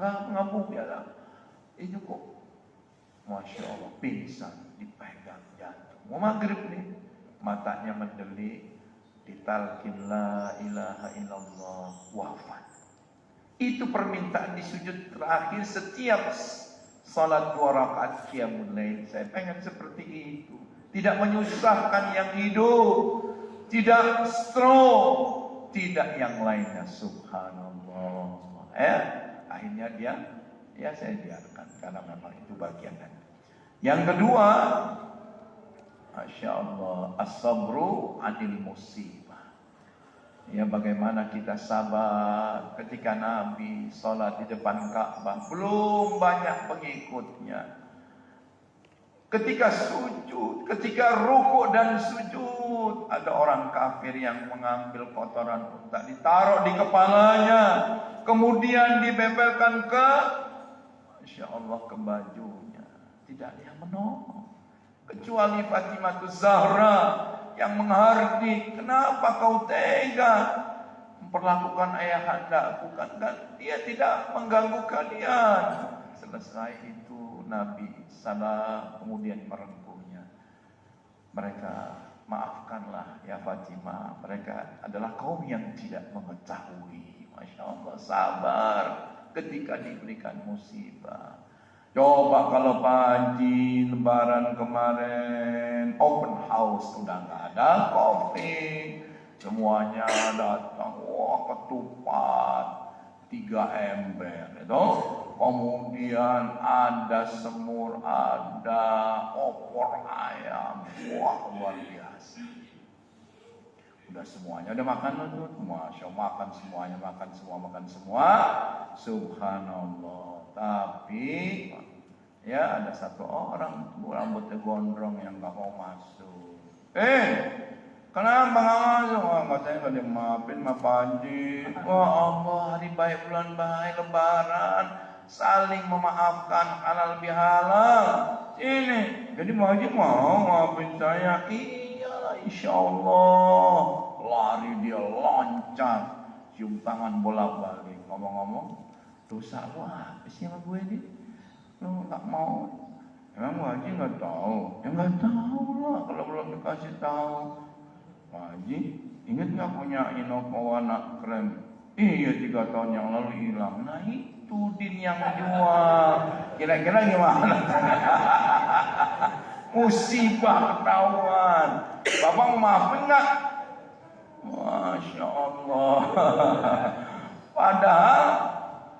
enggak bumi ya. Ini kok, Masya Allah, pingsan, dipegang jantung. Mau maghrib nih, matanya mendelik, ditalkin la ilaha illallah, wafat. Itu permintaan di sujud terakhir setiap salat 2 rakaat qiyamul lail. Saya pengen seperti itu, tidak menyusahkan yang hidup, tidak stroke, tidak yang lainnya. Subhanallah, akhirnya dia, ya, saya biarkan karena memang itu bagian dari Yang kedua, Masya Allah, as-sabru anil musibah. Ya, bagaimana kita sabar ketika Nabi sholat di depan Ka'bah, belum banyak pengikutnya. Ketika sujud, ketika rukuk dan sujud, ada orang kafir yang mengambil kotoran unta, ditaruh di kepalanya, kemudian dibebelkan ke, Masya Allah, ke bajunya. Tidak ada yang menolong, kecuali Fatimah Zahra yang menghardik. Kenapa kau tega memperlakukan ayahandaku? Kan dia tidak mengganggu kalian. Selesai itu Nabi salah, kemudian merengkuhnya. Mereka, maafkanlah ya Fatimah, mereka adalah kaum yang tidak mengetahui. Masya Allah, sabar ketika diberikan musibah. Coba kalau pagi lebaran kemarin open house, udah nggak ada kopi, semuanya datang, wah ketupat 3 ember itu, kemudian ada semur, ada opor ayam, wah luar biasa. Udah semuanya udah makan tuh, Masya Allah, makan semuanya, makan semua, subhanallah. Tapi ya ada satu orang rambutnya gondrong yang gak mau masuk. Kenapa gak masuk? Katanya gak dimaafin sama Pak Haji. Wah Allah, hari baik, bulan baik, lebaran, saling memaafkan, halal bihalal. Sini, jadi Pak Haji mau maafin saya. Iya, insya Allah. Lari dia, loncat, cium tangan bolak-balik. Ngomong-ngomong, dosa lu apa sih sama gue ini? Lu gak mau? Emang Pak Haji gak tahu? Ya gak tahu lah kalau belum dikasih tahu. Pak Haji, ingat gak punya Innova warna krem? Iya, 3 tahun yang lalu hilang. Nah itu Din yang jual. Kira-kira gimana? Musibah ketahuan. Bapak mau maafin gak? Masya Allah. Padahal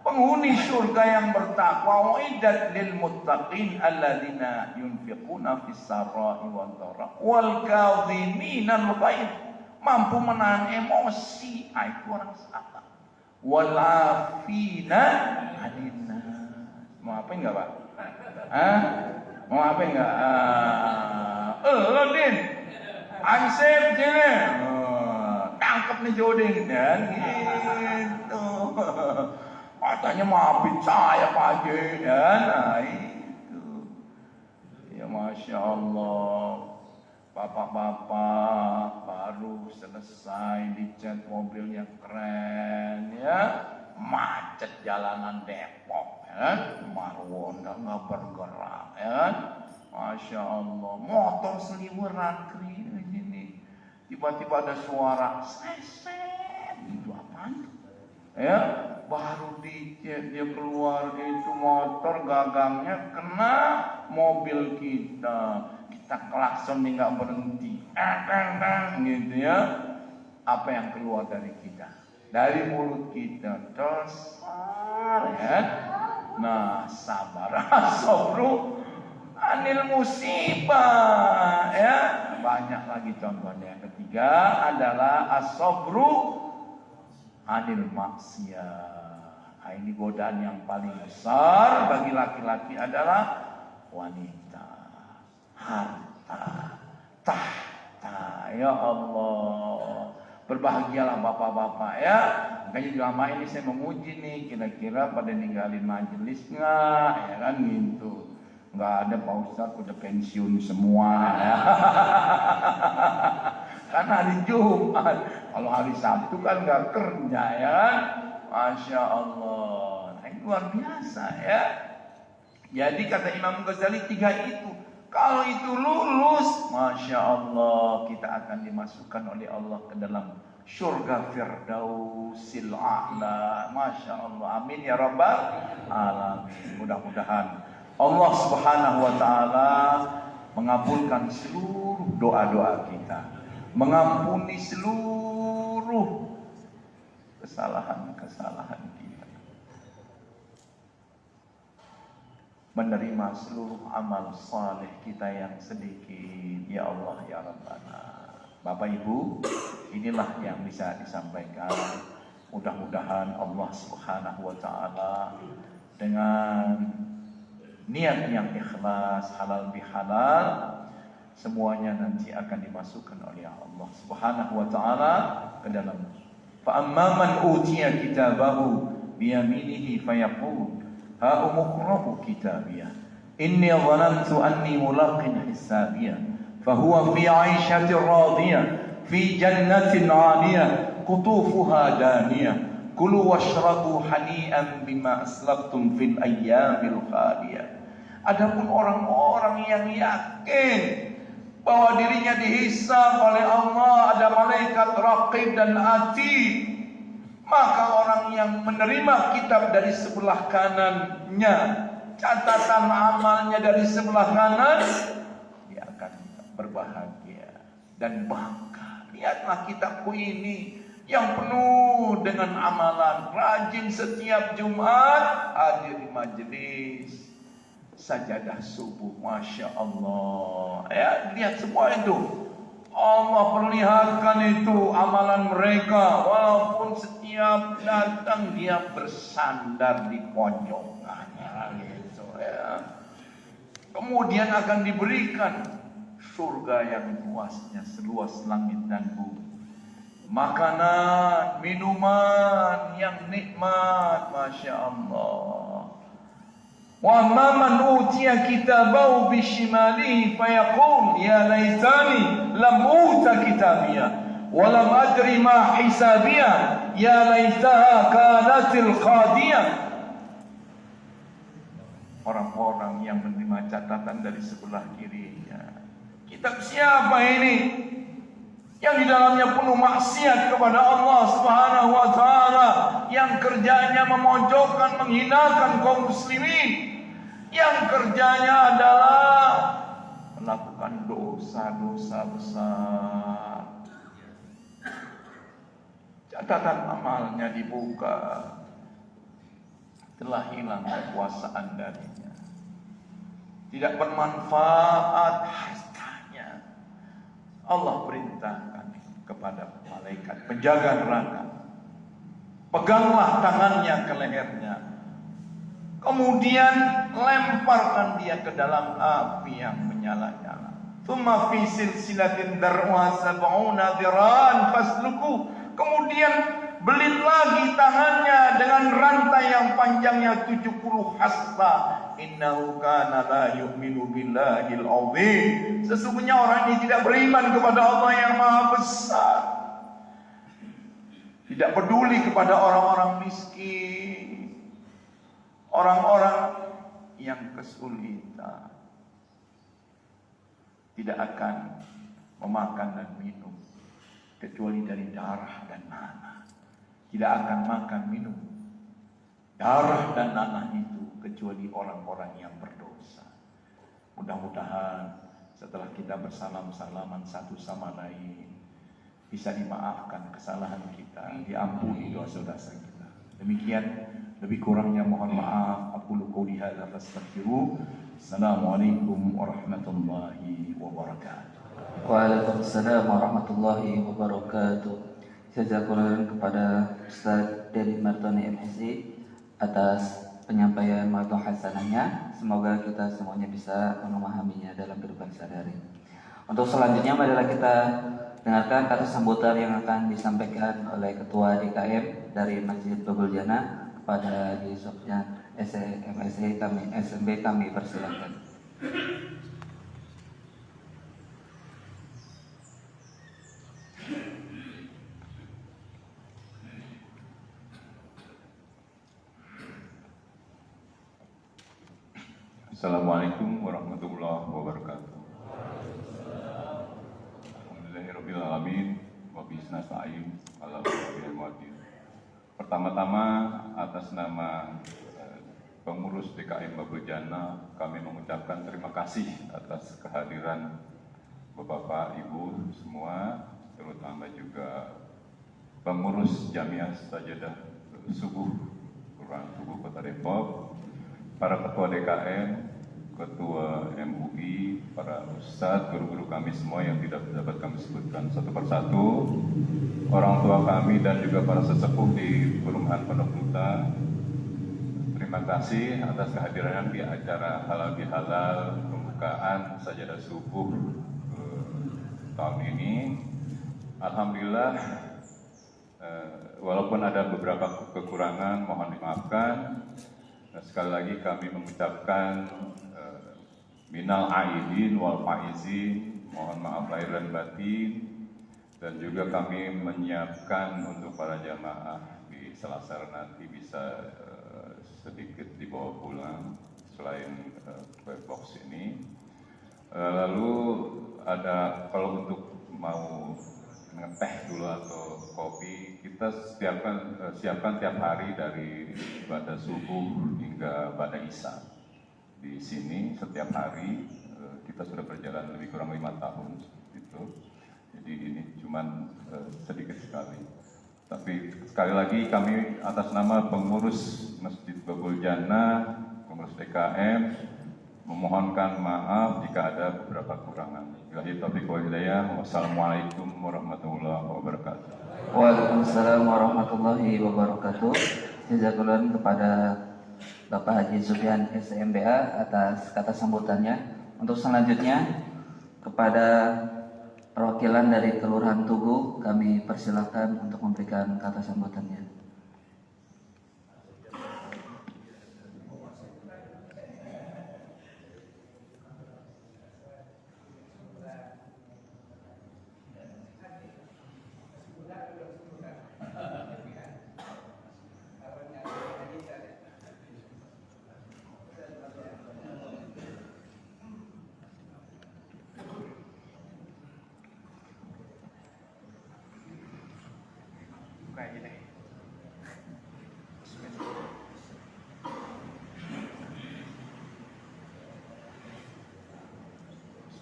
penghuni surga yang bertakwa, waidat lil muttaqin alladzina yunfiquna fis sarai wad dharra wal kadhiminal ghaidh, mampu menahan emosi, itu orang sabar. Wal afina 'anil nas. Mau apa enggak, Pak? Mau apa enggak? Din. Ansip sini. Tangkap nih Joding dan gitu. Katanya maafin saya Pak Haji, ya, nah itu. Ya Masya Allah, bapak-bapak baru selesai dicat mobilnya keren, ya, macet jalanan Depok, ya, Marwon nggak bergerak, ya, Masya Allah, motor seliweran kering ini, tiba-tiba ada suara seset, itu apaan? Ya, baru dicek dia keluar itu motor, gagangnya kena mobil kita klakson nih nggak berhenti, gitu ya. Apa yang keluar dari kita, dari mulut kita, dasar ya. Nah, sabar, sabru anil musibah, ya. Banyak lagi contohnya. Yang ketiga adalah as-sabru anil maksiat. Nah, ini godaan yang paling besar bagi laki-laki adalah wanita, harta, tahta. Ya Allah, berbahagialah bapak-bapak ya. Makanya selama ini saya memuji nih, kira-kira pada ninggalin majelis nggak, ya kan gitu. Nggak ada Pak Ustadz, udah pensiun semua ya. Kan hari Jumat, kalau hari Sabtu kan nggak kerja ya kan. Masya Allah, nah, ini luar biasa ya. Jadi kata Imam Ghazali 3 itu, kalau itu lulus, Masya Allah, kita akan dimasukkan oleh Allah ke dalam surga Firdausil A'la. Masya Allah, amin ya Rabbal Alamin. Mudah-mudahan Allah Subhanahu wa Ta'ala mengabulkan seluruh doa-doa kita, mengampuni seluruh kesalahan-kesalahan kita. menerima seluruh amal saleh kita yang sedikit. Ya Allah ya Rabbana. Bapak Ibu, inilah yang bisa disampaikan. Mudah-mudahan Allah Subhanahu wa taala dengan niat yang ikhlas, halal bihalal, semuanya nanti akan dimasukkan oleh Allah Subhanahu wa taala ke dalam. Fa amma man utiya kitabahu bi yaminihi fayaqul ha umqra'u kitabiyah inni dhanantu anni mulaqin hisabiyah fa huwa fi 'aishatin radiyah fi jannatin 'aliyah qutufuha daniyah kulu washrabu hani'an bima aslaftum fil ayyamil khaliyah. Adapun orang-orang yang yakin bahwa dirinya dihisab oleh Allah, ada malaikat raqib dan atid, maka orang yang menerima kitab dari sebelah kanannya, catatan amalnya dari sebelah kanan, dia akan berbahagia dan bangga. Lihatlah kitabku ini yang penuh dengan amalan, rajin setiap Jumat hadir di majelis sajadah subuh, Masya Allah. Ya, lihat semua itu. Allah perlihatkan itu amalan mereka. Walaupun setiap datang dia bersandar di pojokan. Gitu, ya. Kemudian akan diberikan surga yang luasnya seluas langit dan bumi. Makanan, minuman yang nikmat, Masya Allah. Wa amma man utiya kitabahu bishimalihi fayaqul ya laitani lam uta kitabiyah wa lam adri ma hisabiyah ya laitaha kanatil qadiyah. Orang-orang yang menerima catatan dari sebelah kirinya. Kitab siapa ini? Yang di dalamnya penuh maksiat kepada Allah Subhanahu wa taala, yang kerjanya memojokkan, menghinakan kaum muslimin, yang kerjanya adalah melakukan dosa-dosa besar. Catatan amalnya dibuka, telah hilang kekuasaan darinya, tidak bermanfaat hartanya. Allah perintahkan kepada malaikat penjaga neraka, peganglah tangannya ke lehernya, kemudian lemparkan dia ke dalam api yang menyala-nyala. Tsumma fi silsilatin dar'uha sab'una dhira'an fasluku. Kemudian belit lagi tangannya dengan rantai yang panjangnya 70 hasta. Innahu kana la yu'minu billahil azim. Sesungguhnya orang ini tidak beriman kepada Allah yang Maha Besar. Tidak peduli kepada orang-orang miskin, orang-orang yang kesulitan. Tidak akan memakan dan minum kecuali dari darah dan nanah. Tidak akan makan minum darah dan nanah itu kecuali orang-orang yang berdosa. Mudah-mudahan setelah kita bersalam-salaman satu sama lain, bisa dimaafkan kesalahan kita, diampuni dosa-dosa kita. Demikian, lebih kurangnya mohon maaf. Aku qouli hadza fastaghfiruh. Assalamualaikum warahmatullahi wabarakatuh.
Waalaikumsalam warahmatullahi wabarakatuh. Jazakallahu kepada Ustaz Dedi Martoni MSI atas penyampaian mau'idhah hasanahnya. Semoga kita semuanya bisa memahaminya dalam kehidupan sehari-hari. Untuk selanjutnya marilah kita dengarkan kata sambutan yang akan disampaikan oleh Ketua DKM dari Masjid Babul Jannah kepada Haji Sofyan MSI kami, SMB kami persilakan.
Assalamualaikum warahmatullahi wabarakatuh. Alhamdulillahirabbil alamin wa bihi nasta'in ala kulli hal. Pertama-tama atas nama pengurus DKM Babul Jannah kami mengucapkan terima kasih atas kehadiran Bapak Ibu semua, terutama juga pengurus Jamiah Sajadah Subuh Quran Subuh Kota Depok, para ketua DKM, ketua MUI, para ustadz, guru-guru kami semua yang tidak dapat kami sebutkan satu persatu, orang tua kami dan juga para sesepuh di Perumahan Pondok Duta. Terima kasih atas kehadiran di acara halal bihalal pembukaan sajadah subuh tahun ini. Alhamdulillah, walaupun ada beberapa kekurangan, mohon dimaafkan. Sekali lagi kami mengucapkan minal aidin wal faizin, mohon maaf lahir dan batin, dan juga kami menyiapkan untuk para jamaah di Selasar nanti bisa sedikit dibawa pulang selain kue box ini. Lalu ada kalau untuk mau ngeteh dulu atau kopi, kita siapkan tiap hari dari ibadah subuh hingga pada isya. Di sini setiap hari kita sudah berjalan lebih kurang 5 tahun gitu. Jadi ini cuman sedikit sekali. Tapi sekali lagi kami atas nama pengurus Masjid Babul Jannah, pengurus DKM, memohonkan maaf jika ada beberapa kekurangan. Billahi taufiq wal hidayah. Wassalamualaikum warahmatullahi wabarakatuh.
Waalaikumsalam warahmatullahi wabarakatuh. Jazakallahu kepada Bapak Haji Sufyan SMBA atas kata sambutannya. Untuk selanjutnya kepada perwakilan dari Kelurahan Tugu, kami persilakan untuk memberikan kata sambutannya.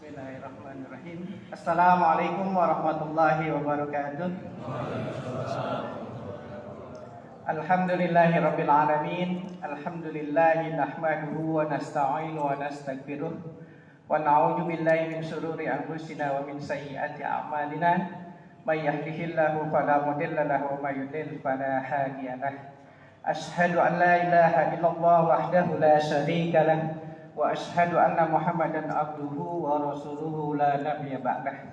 Bismillahirrahmanirrahim. Assalamualaikum warahmatullahi wabarakatuh. Alhamdulillahirabbil alamin. Alhamdulillahi nahmaduhu wa nasta'inu wa nastaghfiruh wa na'udzu billahi min shururi anfusina wa min sayyiati a'malina. May yahdihillahu fala mudilla lahu wa may yudlil fala hadiya lahu. Asyhadu an la ilaha illallah wahdahu la syarika lahu wa asyhadu anna Muhammadan abduhu wa rasuluhu la nabiyya ba'dah.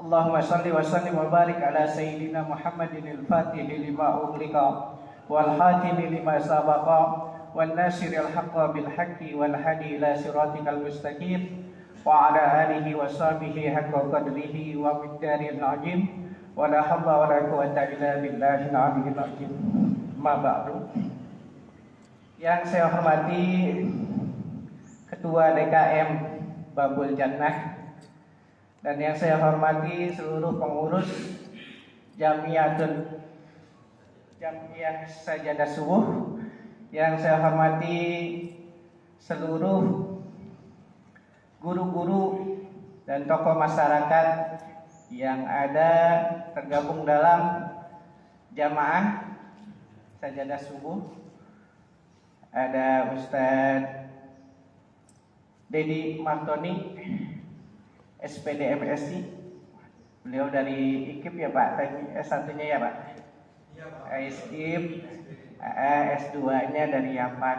Allahumma shalli wa sallim wa barik ala sayyidina Muhammadin al-fatih lima ughliqa wal khatimi lima sabaqa wan nasiril haqqi bil haqqi wal hadi ila siratikal mustaqim wa ala alihi wa sahbihi haqqa qadrihi wa miqdaril azim wa la hawla wa la quwwata illa billahil aliyyil azim. Ma ba'du. Yang saya hormati Ketua DKM Babul Jannah, dan yang saya hormati seluruh pengurus Jamiah Sajadah Subuh, yang saya hormati seluruh guru-guru dan tokoh masyarakat yang ada tergabung dalam Jamaah Sajadah Subuh. Ada Ustadz Dedi Martoni, SPD MSI. Beliau dari IKIP ya Pak, S1-nya ya Pak? Iya Pak. IKIP, S2-nya dari Yapan.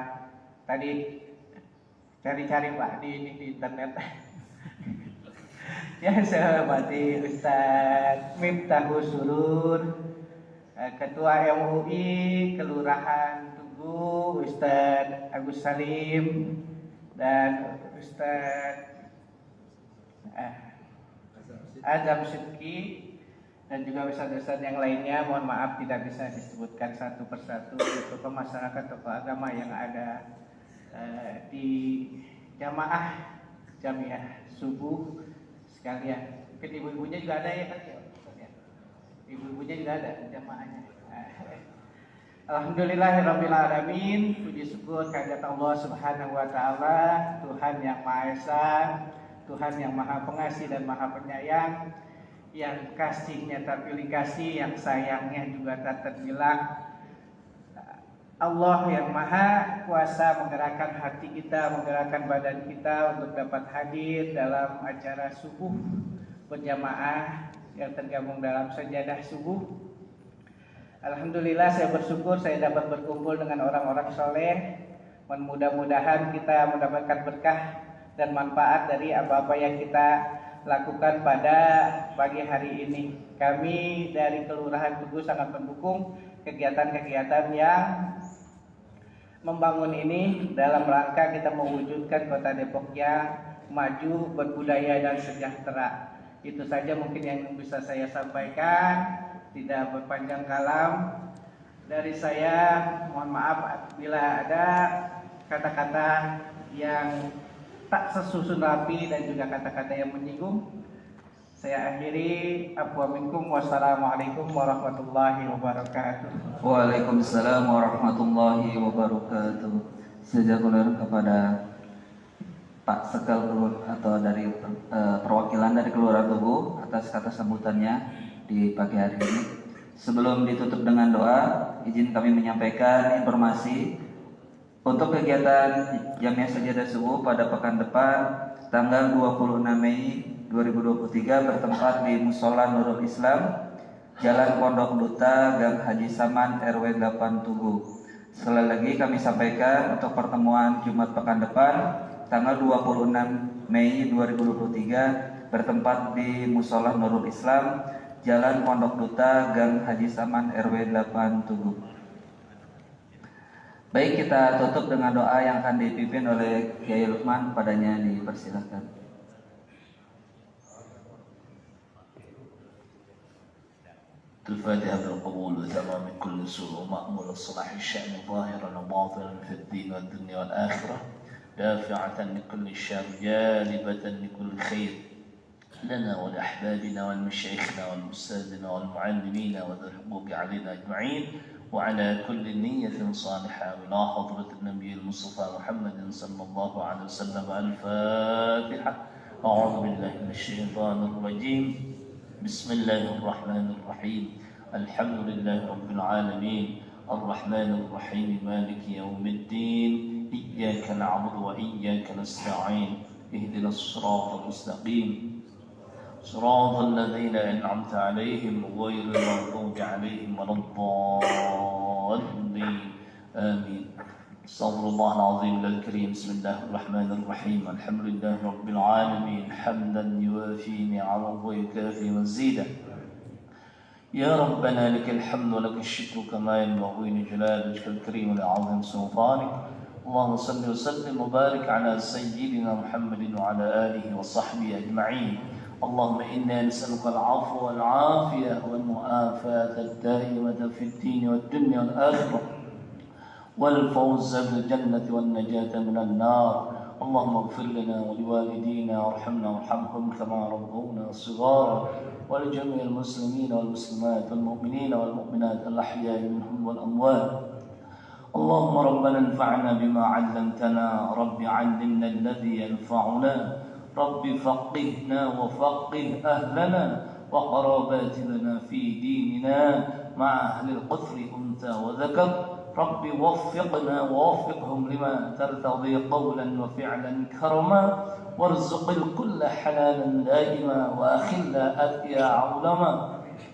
Tadi cari-cari Pak di internet. Ya, saya hormati Ustadz Miftahus Surur, Ketua MUI Kelurahan Tugu, Ustadz Agus Salim, dan Ustadz Azam Sidki, dan juga ustadz-ustadz yang lainnya. Mohon maaf tidak bisa disebutkan satu persatu tokoh masyarakat, tokoh agama yang ada di Jamaah Jamiah Subuh sekalian. Mungkin ibu-ibunya juga ada ya kan ya? Ibu-ibunya juga ada jamaahnya. Alhamdulillahirabbil alamin. Puji syukur kehadirat Allah Subhanahu wa taala, Tuhan yang Maha Esa, Tuhan yang Maha Pengasih dan Maha Penyayang, yang kasihnya tak pilih kasih, yang sayangnya juga tak terbilang. Allah yang maha kuasa menggerakkan hati kita, menggerakkan badan kita untuk dapat hadir dalam acara subuh berjamaah yang tergabung dalam sajadah subuh. Alhamdulillah saya bersyukur saya dapat berkumpul dengan orang-orang soleh. Mudah-mudahan kita mendapatkan berkah dan manfaat dari apa-apa yang kita lakukan pada pagi hari ini. Kami dari Kelurahan Tugu sangat mendukung kegiatan-kegiatan yang membangun ini dalam rangka kita mewujudkan Kota Depok yang maju, berbudaya dan sejahtera. Itu saja mungkin yang bisa saya sampaikan, tidak berpanjang kalam. Dari saya mohon maaf bila ada kata-kata yang tak sesusun rapi dan juga kata-kata yang menyinggung. Saya akhiri. Wassalamualaikum warahmatullahi wabarakatuh.
Waalaikumsalam warahmatullahi wabarakatuh. Sejaguler kepada Pak Sekal atau dari perwakilan dari Kelurahan Tugu atas kata sambutannya di pagi hari ini. Sebelum ditutup dengan doa, izin kami menyampaikan informasi untuk kegiatan Jamiah Sajadah Subuh pada pekan depan tanggal 26 Mei 2023 bertempat di Musola Nurul Islam, Jalan Pondok Duta, Gang Haji Saman, RW 8 Tugu. Sekali lagi kami sampaikan untuk pertemuan Jumat pekan depan tanggal 26 Mei 2023 bertempat di Musola Nurul Islam, Jalan Pondok Duta, Gang Haji Saman, RW 8 Tugu. Baik, kita tutup dengan doa yang akan dipimpin oleh Kiai Lukman. Padanya dipersilakan.
الفاتحة بالقبول وتمام من كل سوء ومأمول الصلاح الشأن ظاهرا وباطنا في الدين والدنيا والآخرة دافعة لكل شر جالبة لكل خير لنا ولأحبابنا والمشايخنا والأستاذنا والمعلمين وذي الحقوق علينا أجمعين وعلى كل نية صالحة إلى حضرة النبي المصطفى محمد صلى الله عليه وسلم. الفاتحة. أعوذ بالله من الشيطان الرجيم. بسم الله الرحمن الرحيم. الحمد لله رب العالمين الرحمن الرحيم مالك يوم الدين إياك نعبد وإياك نستعين اهدنا الصراط المستقيم صراط الذين أنعمت عليهم غير المغضوب عليهم ولا الضالين آمين. استغفر الله العظيم الكريم. بسم الله الرحمن الرحيم. الحمد لله رب العالمين حمدا يوافي نعمه ويكافي مزيدا. يا ربنا لك الحمد ولك الشكر كما ينبغي لجلال وجهك الكريم ولعظيم سلطانك. اللهم صل وسلم وبارك على سيدنا محمد وعلى آله وصحبه أجمعين. اللهم إنا نسألك العفو والعافية والمعافاة الدائمة في الدين والدنيا والآخرة والفوز بالجنة والنجاة من النار. اللهم اغفر لنا ولوالدينا وارحمنا وارحمهم كما ربونا صغارا ولجميع المسلمين والمسلمات والمؤمنين والمؤمنات الأحياء منهم والأموات. اللهم ربنا انفعنا بما علمتنا. رب علمنا الذي ينفعنا. رب فقهنا وفقه أهلنا وقراباتنا في ديننا مع أهل القدر أنثى وذكر. رب وفقنا ووفقهم لما ترتضي قولا وفعلا كرما. وارزق الكل حلالا دائما وأخلا أثيا علما.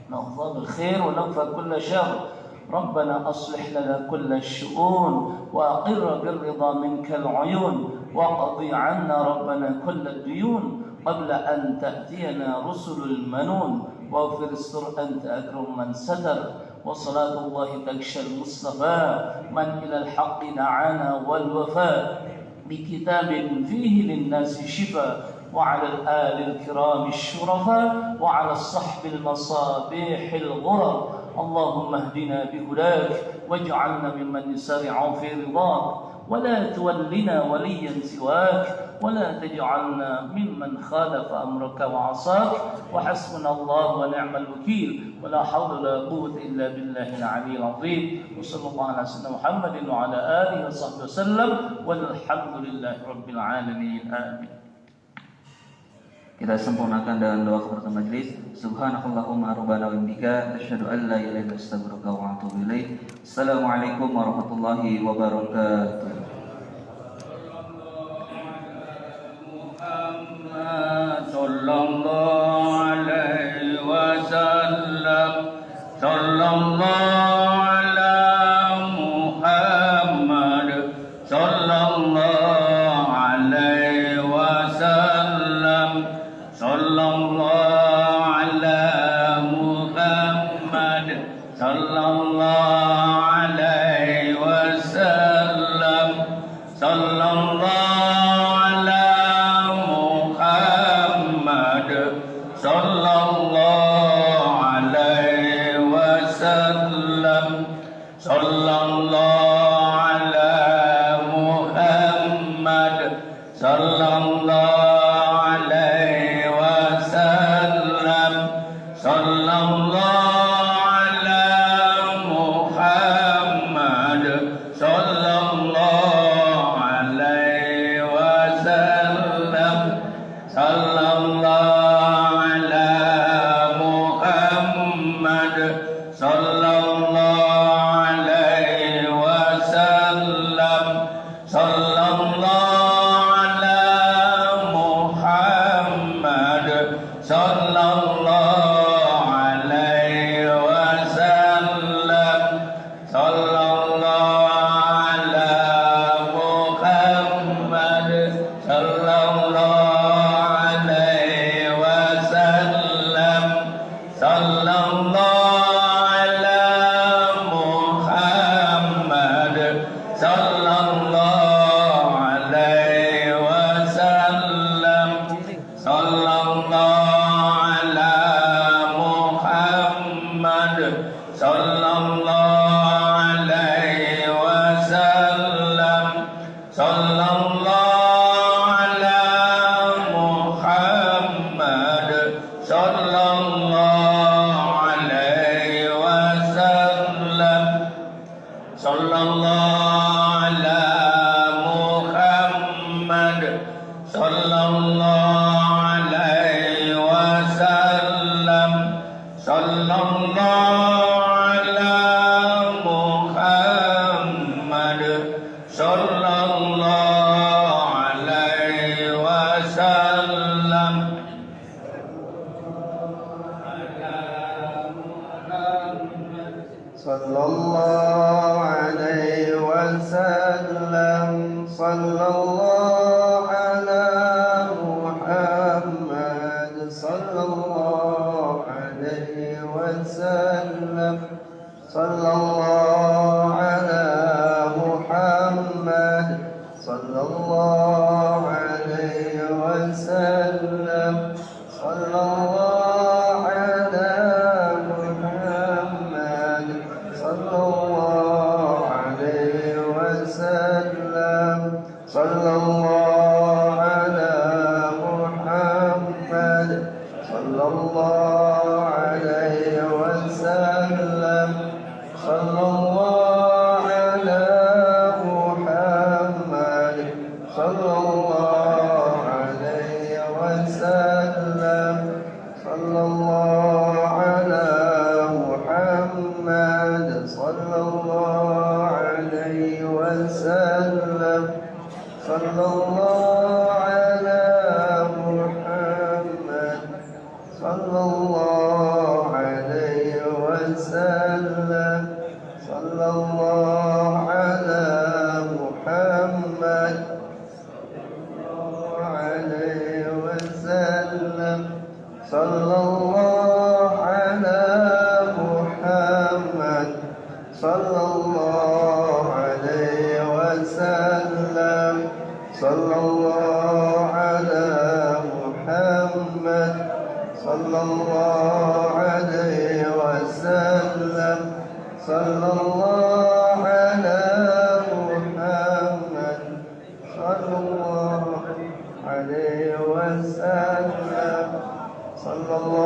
نهضى بالخير ونكفى كل شر. ربنا أصلح لنا كل الشؤون وأقر بالرضا منك العيون. وقضي عنا ربنا كل الديون قبل أن تأتينا رسل المنون. واغفر استر أنت أكرم من ستر. وصلاة الله تغشى المصطفى من إلى الحق دعانا والوفاء بكتاب فيه للناس شفاء. وعلى الآل الكرام الشرفاء وعلى الصحب المصابيح الغرر. اللهم اهدنا بهداك واجعلنا ممن يسارع في رضاك ولا تولنا وليا سواك ولا تجعلنا ممن خالف أمرك وعصاك. وحسبنا الله ونعم الوكيل ولا حول ولا قوة إلا بالله العلي العظيم. وصلى الله على سيدنا محمد وعلى آله وصحبه وسلم والحمد لله رب العالمين. آمين.
Kita sempurnakan dengan doa kafaratul majlis. Subhanakallahumma rabbana wa bihamdika asyhadu an la ilaha illa anta astaghfiruka wa atubu ilaik. Assalamualaikum warahmatullahi wabarakatuh.
Sallallahu alaihi wasallam. Sallallahu ala Muhammad. Sallallahu alaihi wasallam. Sallallahu ala Muhammad. Sallallahu alaihi wasallam. Sallallahu ala Muhammad. Sallallahu alaihi wasallam. Sallallahu ala Muhammad. Sallallahu alaihi wasallam. Sallallahu ala Muhammad. Sallallahu alaihi wasallam. Sallallahu ala Muhammad. Sallallahu alaihi wasallam. Sallallahu ala Muhammad. Sallallahu alaihi wasallam. Sallallahu ala Muhammad. Sallallahu alaihi wasallam. Sallallahu ala Muhammad. Sallallahu alaihi wasallam. Sallallahu ala Muhammad. Sallallahu alaihi wasallam. Sallallahu ala Muhammad. Sallallahu alaihi wasallam. Sallallahu ala Muhammad. Sallallahu alaihi wasallam. Sallallahu ala Muhammad. Sallallahu alaihi wasallam.
Sallallahu alaihi wasallam. Sallallahu ala Muhammad. Sallallahu alaihi wasallam. Sallallahu ala Muhammad. Sallallahu alaihi wasallam. Sallallahu ala Muhammad. Sallallahu alaihi wasallam. Sallallahu ala Muhammad. Sallallahu alaihi wasallam. Sallallahu ala Muhammad. Sallallahu alaihi wasallam. Sallallahu ala Muhammad. Sallallahu alaihi wasallam. Sallallahu ala Muhammad. Sallallahu alaihi wasallam. Sallallahu ala Muhammad. Sallallahu alaihi wasallam. Sallallahu ala Muhammad. Sallallahu alaihi wasallam. Sallallahu ala Muhammad. Sallallahu alaihi wasallam. Sallallahu ala Muhammad. Sallallahu alaihi wasallam. Sallallahu